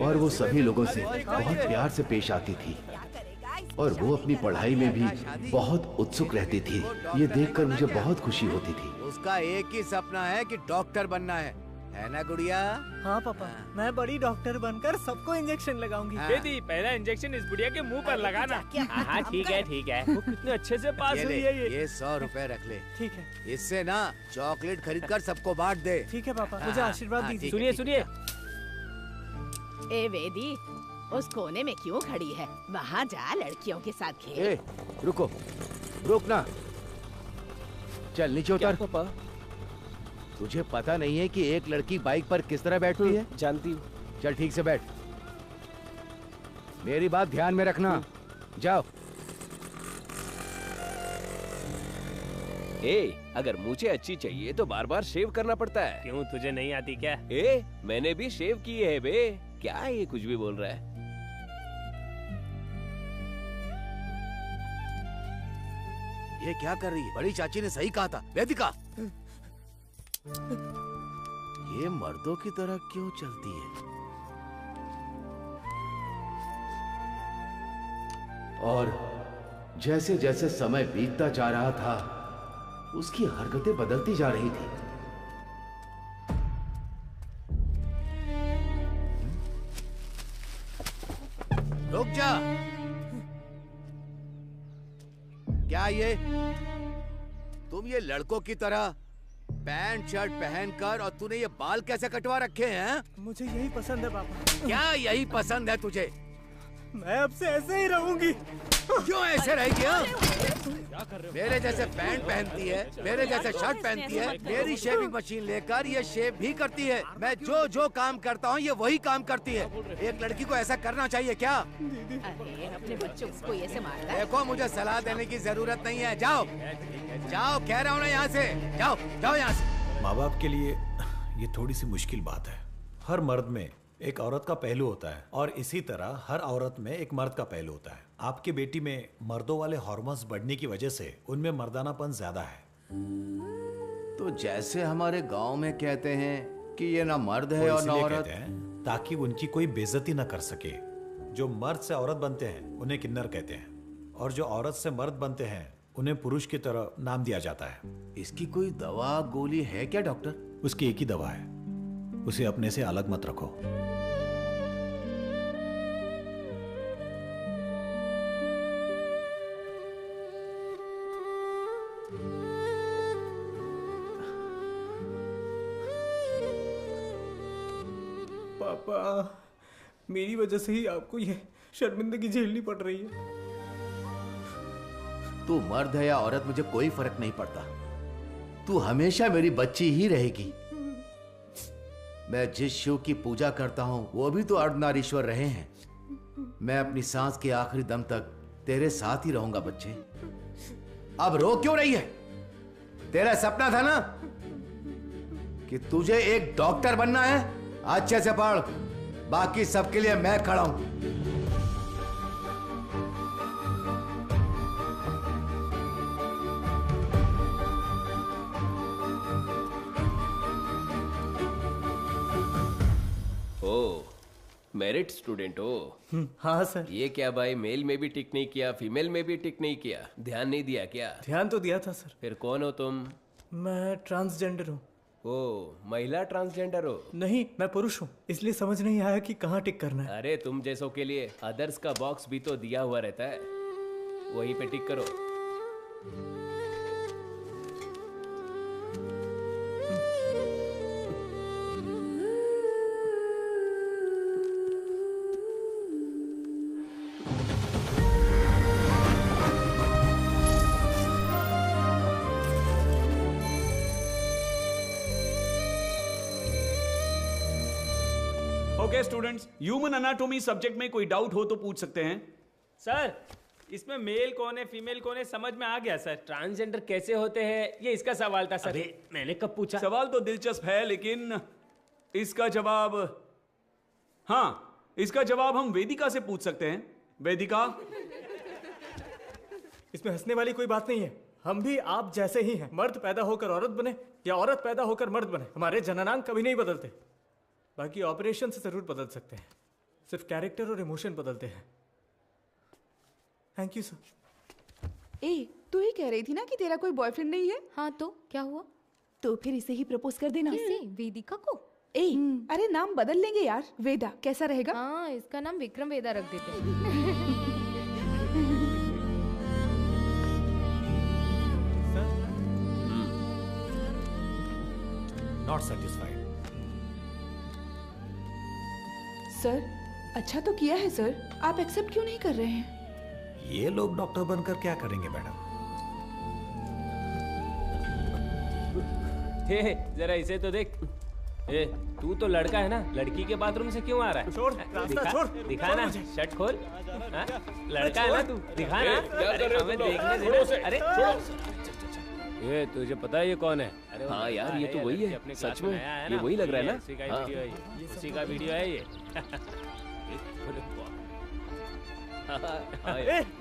और वो सभी लोगों से बहुत प्यार से पेश आती थी और वो अपनी पढ़ाई में भी बहुत उत्सुक रहती थी। ये देखकर मुझे बहुत खुशी होती थी। उसका एक ही सपना है कि डॉक्टर बनना है। है ना गुड़िया? हाँ पापा, मैं बड़ी डॉक्टर बनकर सबको इंजेक्शन लगाऊंगी। बेटी, पहला इंजेक्शन इस बुढ़िया के मुंह पर लगाना। हाँ ठीक है ठीक है। वो कितने अच्छे से पास हुई है ये 100 रुपए रख ले। ठीक है। इससे ना चॉकलेट खरीद कर सबको बांट दे। ठीक है पापा, मुझे आशीर्वाद दीजिए। सुनिए सुनिए, ए वेदी, उस कोने में क्यों खड़ी है? वहाँ जा, लड़कियों के साथ खेल। रुको, रुक ना। चल नीचे उतर। पापा, तुझे पता नहीं है कि एक लड़की बाइक पर किस तरह बैठती है? जानती हूँ। चल ठीक से बैठ। मेरी बात ध्यान में रखना। जाओ। अगर मुझे अच्छी चाहिए तो बार बार शेव करना पड़ता है। क्यों, तुझे नहीं आती क्या? मैंने भी शेव की है बे। क्या ये कुछ भी बोल रहा है? ये क्या कर रही है? बड़ी चाची ने सही कहा था। वेदिका, ये मर्दों की तरह क्यों चलती है? और जैसे जैसे समय बीतता जा रहा था, उसकी हरकतें बदलती जा रही थी। रुक जा। क्या ये तुम ये लड़कों की तरह पैंट शर्ट पहनकर, और तूने ये बाल कैसे कटवा रखे हैं? मुझे यही पसंद है पापा। क्या यही पसंद है तुझे? मैं अब से ऐसे ही रहूंगी। क्यों ऐसे रहेगी? मेरे जैसे पैंट पहनती है, मेरे जैसे शर्ट पहनती है, मेरी शेविंग मशीन लेकर ये शेव भी करती है। मैं जो जो काम करता हूँ ये वही काम करती है। एक लड़की को ऐसा करना चाहिए क्या? अरे अपने बच्चों को ऐसे मारता है? देखो, मुझे सलाह देने की जरूरत नहीं है। जाओ जाओ, कह रहा हूँ ना, यहाँ से जाओ, जाओ यहाँ से। माँ बाप के लिए ये थोड़ी सी मुश्किल बात है। हर मर्द में एक औरत का पहलू होता है, और इसी तरह हर औरत में एक मर्द का पहलू होता है। आपकी बेटी में मर्दों वाले हार्मोन्स बढ़ने की वजह से उनमें मर्दानापन ज्यादा है। तो जैसे हमारे गांव में कहते हैं कि ये ना मर्द है वो और ना इसलिए औरत, कहते हैं ताकि उनकी कोई बेइज्जती न कर सके। जो मर्द से औरत बनते हैं उन्हें किन्नर कहते हैं, और जो औरत से मर्द बनते हैं उन्हें पुरुष की तरह नाम दिया जाता है। इसकी कोई दवा गोली है क्या डॉक्टर? उसकी एक ही दवा है, उसे अपने से अलग मत रखो। पापा, मेरी वजह से ही आपको ये शर्मिंदगी झेलनी पड़ रही है। तू मर्द है या औरत, मुझे कोई फर्क नहीं पड़ता। तू हमेशा मेरी बच्ची ही रहेगी। मैं जिस शिव की पूजा करता हूं वो भी तो अर्धनारीश्वर रहे हैं। मैं अपनी सांस के आखिरी दम तक तेरे साथ ही रहूंगा बच्चे। अब रो क्यों रही है? तेरा सपना था ना कि तुझे एक डॉक्टर बनना है। अच्छे से पढ़, बाकी सबके लिए मैं खड़ा हूं। मेरिट स्टूडेंट हो? हाँ सर। ये क्या भाई, मेल में भी टिक नहीं किया, फीमेल में भी टिक नहीं किया, ध्यान नहीं दिया क्या? ध्यान तो दिया था सर। फिर कौन हो तुम? मैं ट्रांसजेंडर हूँ। ओ, महिला ट्रांसजेंडर हो? नहीं, मैं पुरुष हूँ, इसलिए समझ नहीं आया कि कहाँ टिक करना है। अरे तुम जैसों के लिए अदर्स का बॉक्स भी तो दिया हुआ रहता है, वहीं पे टिक करो। Okay students, human anatomy subject में कोई डाउट हो तो पूछ सकते हैं। सर, इसमें मेल कौन है फीमेल कौन है समझ में आ गया सर। ट्रांसजेंडर कैसे होते हैं, ये इसका सवाल था सर। मैंने कब पूछा? सवाल तो दिलचस्प है, लेकिन इसका जवाब, हाँ, इसका जवाब हम वेदिका से पूछ सकते हैं। वेदिका, इसमें हंसने वाली कोई बात नहीं है। हम भी आप जैसे ही हैं। मर्द पैदा होकर औरत बने या औरत पैदा होकर मर्द बने, हमारे जननांग कभी नहीं बदलते। बाकी ऑपरेशन से जरूर बदल सकते हैं, सिर्फ कैरेक्टर और इमोशन बदलते हैं। Thank you sir. ए, तू ही कह रही थी ना कि तेरा कोई बॉयफ्रेंड नहीं है? हाँ तो क्या हुआ? तो फिर इसे ही प्रपोज कर देना। किसे? वेदिका को? ए, अरे नाम बदल लेंगे यार, वेदा कैसा रहेगा? हाँ, इसका नाम विक्रम वेदा रख देते हैं। Not satisfied. सर, अच्छा तो किया है सर, आप एक्सेप्ट क्यों नहीं कर रहे हैं? ये लोग डॉक्टर बनकर क्या करेंगे मैडम? हे, जरा इसे तो देख। ए, तू तो लड़का है ना, लड़की के बाथरूम से क्यों आ रहा है? छोड़, रास्ता छोड़, दिखा ना, शर्ट खोल। हाँ? लड़का है ना तू, दिखा ना। अरे हमें देखने देना। अरे ये तुझे पता है ये कौन है? अरे हाँ यार, ये तो वही है। सच में ये वही लग रहा है ना? उसी का वीडियो है ये।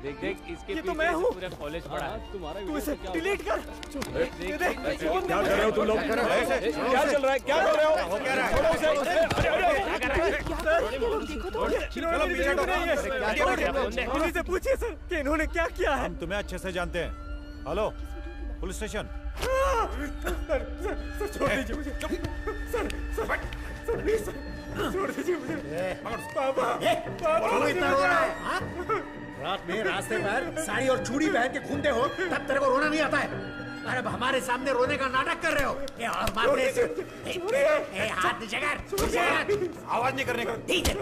देख देख, इसके तो मैं हूँ। पूरा कॉलेज पड़ा है। तुम्हारा तू इसे डिलीट कर। क्या कर रहे हो तुम लोग? क्या चल रहा है? क्या कर रहे हो? क्या रहा है? पुलिस से पूछिए सर कि इन्होंने क्या किया है। हम तुम्हें अच्छे से जानते हैं। Hello, police station. सर छोड़ दीजिए मुझे। सर प्लीज छोड़ दीजिए मुझे। पापा, क्यों इतना रो रहा है? हाँ? रात में रास्ते पर साड़ी और चूड़ी पहन के घूमते हो, तब तेरे को रोना नहीं आता है? अरे अब हमारे सामने रोने का नाटक कर रहे हो? और मार दे। हाथ नीचे कर। आवाज नहीं करने का। ठीक है।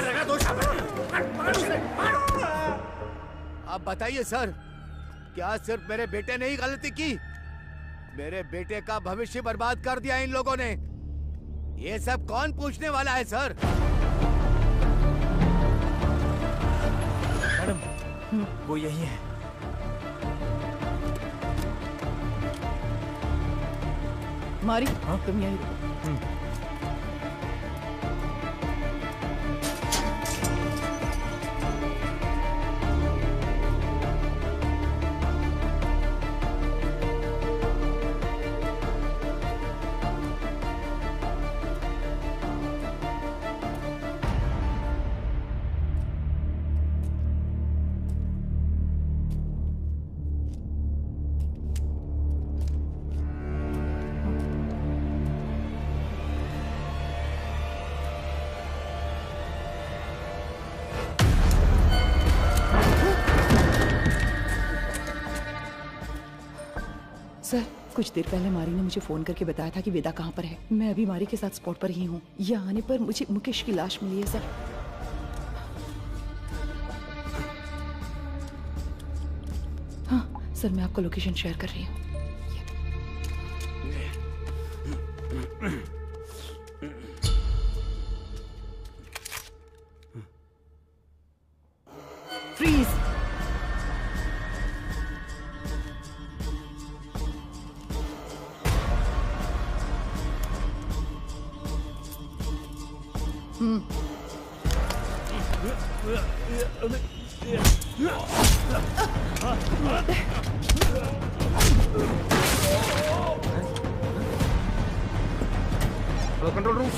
लगा दो अब बताइए सर, क्या सिर्फ मेरे बेटे ने ही गलती की? मेरे बेटे का भविष्य बर्बाद कर दिया इन लोगों ने। ये सब कौन पूछने वाला है सर? मैडम, वो यही है। मारी, तुम यही रहो। सर, कुछ देर पहले मारी ने मुझे फोन करके बताया था कि वेदा कहाँ पर है। मैं अभी मारी के साथ स्पॉट पर ही हूँ। यहाँ आने पर मुझे मुकेश की लाश मिली है सर। हाँ सर, मैं आपको लोकेशन शेयर कर रही हूँ। फ्रीज। Control room.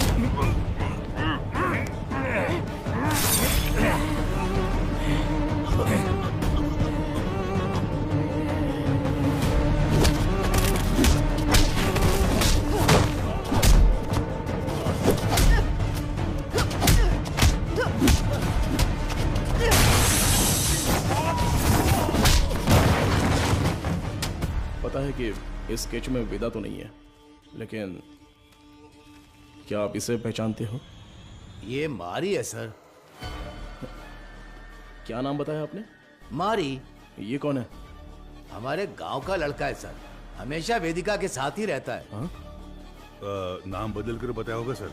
पता है कि इस स्केच में वेदा तो नहीं है, लेकिन क्या आप इसे पहचानते हो? ये मारी है सर। क्या नाम बताया आपने? मारी। ये कौन है? हमारे गांव का लड़का है सर, हमेशा वेदिका के साथ ही रहता है। हाँ? नाम बदल कर बताया होगा सर।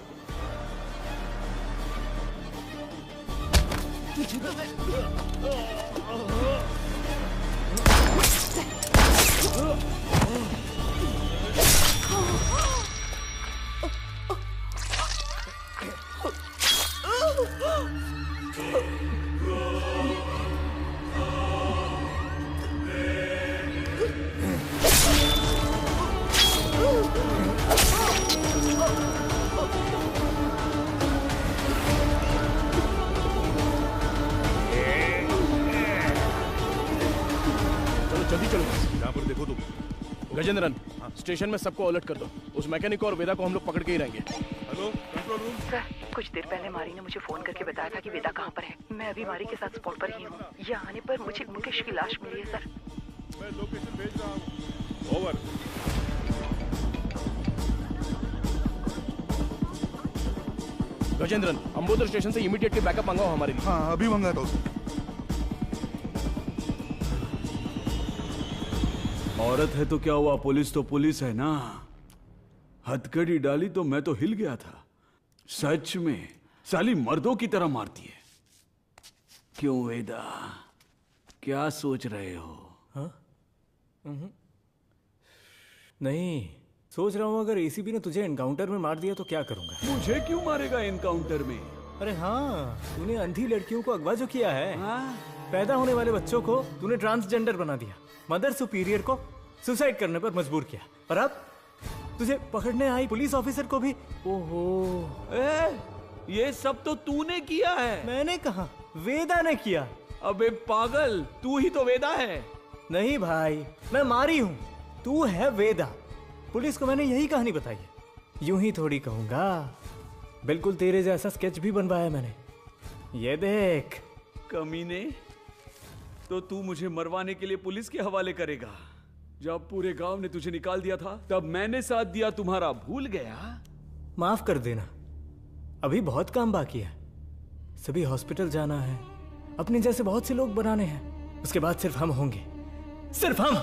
जल्दी चलो। यहाँ पर देखो तुम। गजेंद्रन, स्टेशन में सबको अलर्ट कर दो। उस मैकेनिक और वेदा को हम लोग पकड़ के ही रहेंगे। Hello control room. सर, कुछ देर पहले मारी ने मुझे फोन करके बताया था कि वेदा कहाँ पर है। मैं अभी मारी के साथ स्पॉट पर ही हूँ। यहाँ आने पर मुझे मुकेश की लाश मिली है सर। मैं लोकेशन भेज रहा हूँ। ओवर। गजेंद्रन, अंबोदर स्टेशन से इमीडिएटली बैकअप मंगाओ हमारे लिए। हाँ, अभी मंगाता हूँ। औरत है तो क्या हुआ, पुलिस तो पुलिस है ना। हथकड़ी डाली तो मैं तो हिल गया था। सच में साली मर्दों की तरह मारती है। क्यों वेदा, क्या सोच रहे हो? हाँ? नहीं, सोच रहा हूँ अगर एसीपी ने तुझे एनकाउंटर में मार दिया तो क्या करूंगा। मुझे क्यों मारेगा एनकाउंटर में? अरे हाँ, तूने अंधी लड़कियों को अगवा जो किया है। पैदा होने वाले बच्चों को तूने ट्रांसजेंडर बना दिया। मदर सुपीरियर को सुसाइड करने पर मजबूर किया। और अब तुझे पकड़ने आई पुलिस ऑफिसर को भी। ओहो, ये सब तो तूने किया है। मैंने कहा, वेदा ने किया। अबे पागल, तू ही तो वेदा है। नहीं भाई, मैं मारी हूँ, तू है वेदा। पुलिस को मैंने यही कहानी बताई है। यूं ही थोड़ी कहूंगा, बिल्कुल तेरे जैसा स्केच भी बनवाया मैंने। ये देख। कमीने, तो तू मुझे मरवाने के लिए पुलिस के हवाले करेगा? जब पूरे गांव ने तुझे निकाल दिया था तब मैंने साथ दिया तुम्हारा, भूल गया? माफ कर देना, अभी बहुत काम बाकी है। सभी हॉस्पिटल जाना है, अपने जैसे बहुत से लोग बनाने हैं। उसके बाद सिर्फ हम होंगे, सिर्फ हम।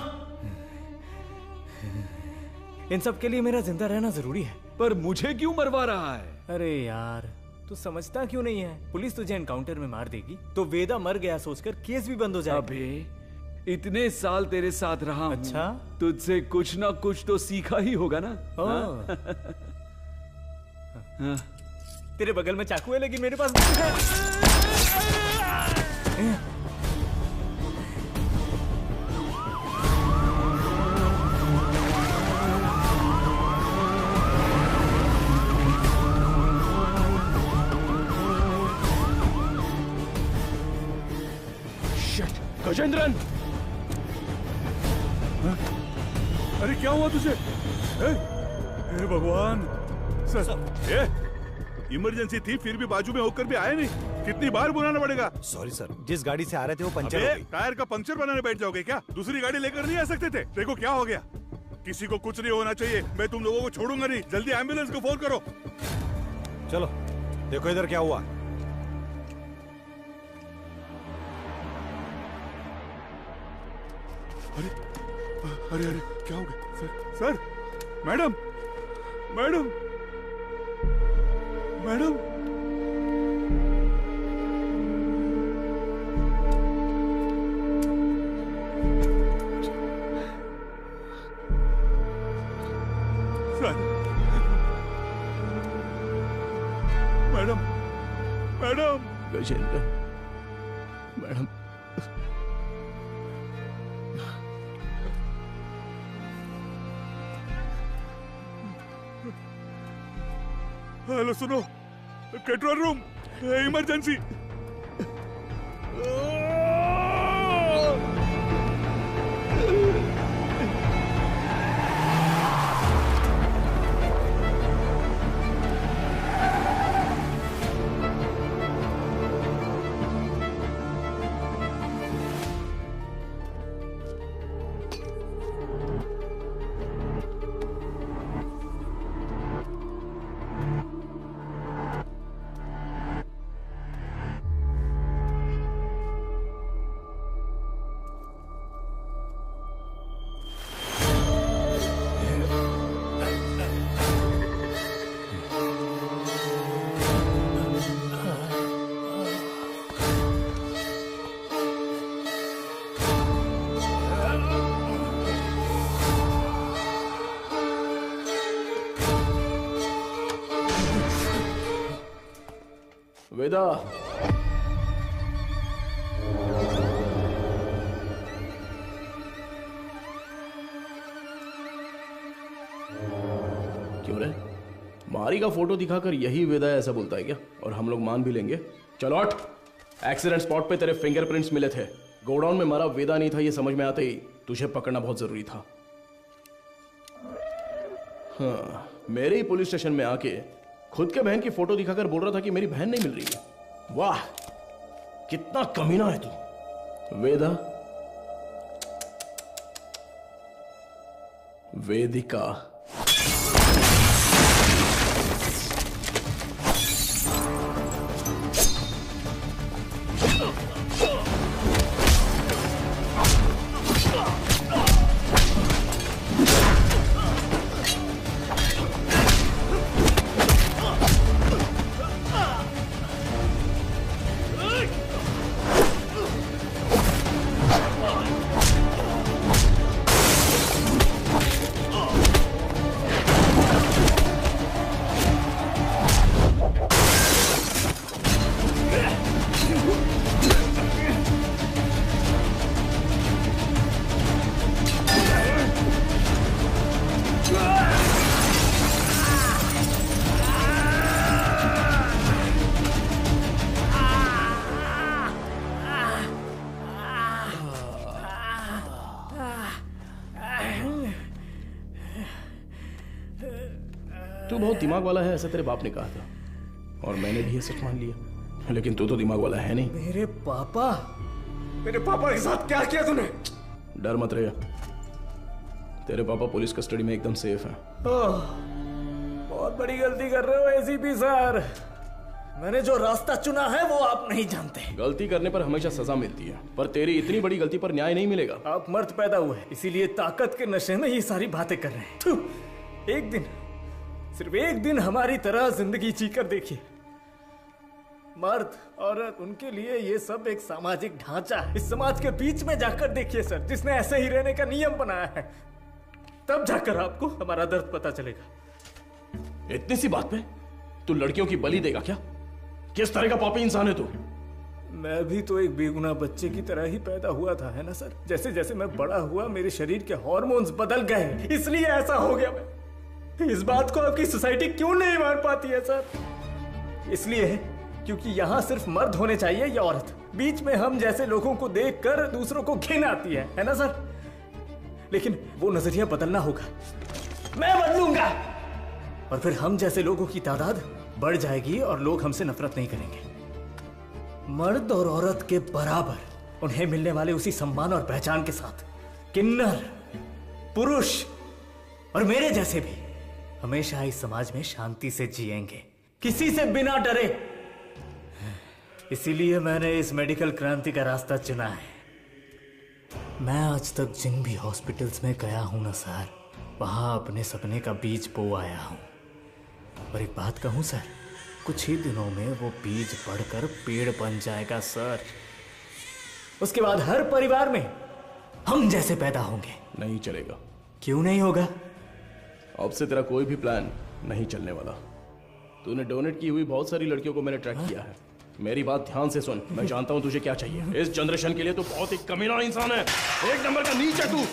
इन सब के लिए मेरा जिंदा रहना जरूरी है। पर मुझे क्यों मरवा रहा है? अरे यार, तू समझता क्यों नहीं है? पुलिस तुझे एनकाउंटर में मार देगी तो वेदा मर गया सोचकर केस भी बंद हो जाएगा। अबे इतने साल तेरे साथ रहा हूं, अच्छा, तुझसे कुछ ना कुछ तो सीखा ही होगा ना। हाँ? तेरे बगल में चाकू है लेकिन मेरे पास है। गजेंद्रन, अरे क्या हुआ तुझे? हे भगवान सर, इमरजेंसी थी फिर भी बाजू में होकर भी आए नहीं। कितनी बार बुलाना पड़ेगा? सॉरी सर, जिस गाड़ी से आ रहे थे वो पंचर हो गई। टायर का पंक्चर बनाने बैठ जाओगे क्या? दूसरी गाड़ी लेकर नहीं आ सकते थे? देखो क्या हो गया। किसी को कुछ नहीं होना चाहिए, मैं तुम लोगों को छोड़ूंगा नहीं। जल्दी एम्बुलेंस को फोन करो। चलो देखो इधर क्या हुआ। अरे अरे अरे क्या हो गया? Sir, madam madam madam, sir, madam madam, Gajendra, madam, hello सुनो, कंट्रोल रूम, इमरजेंसी। वेदा, क्यों रे? मारी का फोटो दिखाकर यही वेदा ऐसा बोलता है क्या? और हम लोग मान भी लेंगे? चलो हट। एक्सीडेंट स्पॉट पे तेरे फिंगरप्रिंट्स मिले थे। गोडाउन में मारा वेदा नहीं था, ये समझ में आते ही तुझे पकड़ना बहुत जरूरी था। हाँ, मेरे ही पुलिस स्टेशन में आके खुद के बहन की फोटो दिखाकर बोल रहा था कि मेरी बहन नहीं मिल रही है। वाह, कितना कमीना है तू। वेदा, वेदिका, तू बहुत दिमाग वाला है ऐसा तेरे बाप ने कहा था और मैंने भी ये सच मान लिया, लेकिन तू तो दिमाग वाला है नहीं। मेरे पापा के साथ क्या किया तूने? डर मत रहे, तेरे पापा पुलिस कस्टडी में एकदम सेफ हैं। बहुत बड़ी गलती कर रहे हो एसीपी सर। मैंने जो रास्ता चुना है वो आप नहीं जानते। गलती करने पर हमेशा सजा मिलती है, पर तेरी इतनी बड़ी गलती पर न्याय नहीं मिलेगा। आप मर्द पैदा हुए इसीलिए ताकत के नशे में ये सारी बातें कर रहे हैं। थू, एक दिन, सिर्फ एक दिन हमारी तरह जिंदगी जीकर देखिए। मर्द औरत उनके लिए ये सब एक सामाजिक ढांचा है। इस समाज के बीच में जाकर देखिए सर, जिसने ऐसे ही रहने का नियम बनाया है, तब जाकर आपको हमारा दर्द पता चलेगा। इतनी सी बात पे तू लड़कियों की बलि देगा क्या? किस तरह का पापी इंसान है तू? मैं भी तो एक बेगुनाह बच्चे की तरह ही पैदा हुआ था, है ना सर? जैसे जैसे मैं बड़ा हुआ मेरे शरीर के हार्मोन्स बदल गए, इसलिए ऐसा हो गया। मैं इस बात को आपकी सोसाइटी क्यों नहीं मान पाती है सर? इसलिए क्योंकि यहाँ सिर्फ मर्द होने चाहिए या औरत। बीच में हम जैसे लोगों को देखकर दूसरों को घिन आती है ना सर? लेकिन वो नजरिया बदलना होगा, मैं बदलूंगा, और फिर हम जैसे लोगों की तादाद बढ़ जाएगी और लोग हमसे नफरत नहीं करेंगे। मर्द और औरत के बराबर उन्हें मिलने वाले उसी सम्मान और पहचान के साथ किन्नर, पुरुष और मेरे जैसे भी हमेशा इस समाज में शांति से जिएंगे, किसी से बिना डरे। इसीलिए मैंने इस मेडिकल क्रांति का रास्ता चुना है। मैं आज तक जिन भी हॉस्पिटल्स में गया हूं ना सर, वहां अपने सपने का बीज बो आया हूं। और एक बात कहूं सर, कुछ ही दिनों में वो बीज बढ़कर पेड़ बन जाएगा सर। उसके बाद हर परिवार में हम जैसे पैदा होंगे। नहीं चलेगा। क्यों नहीं होगा? अब से तेरा कोई भी प्लान नहीं चलने वाला। तूने डोनेट की हुई बहुत सारी लड़कियों को मैंने ट्रैक किया है। मेरी बात ध्यान से सुन, मैं जानता हूं तुझे क्या चाहिए। इस जनरेशन के लिए तू बहुत ही कमीना इंसान है, एक नंबर का नीच है तू।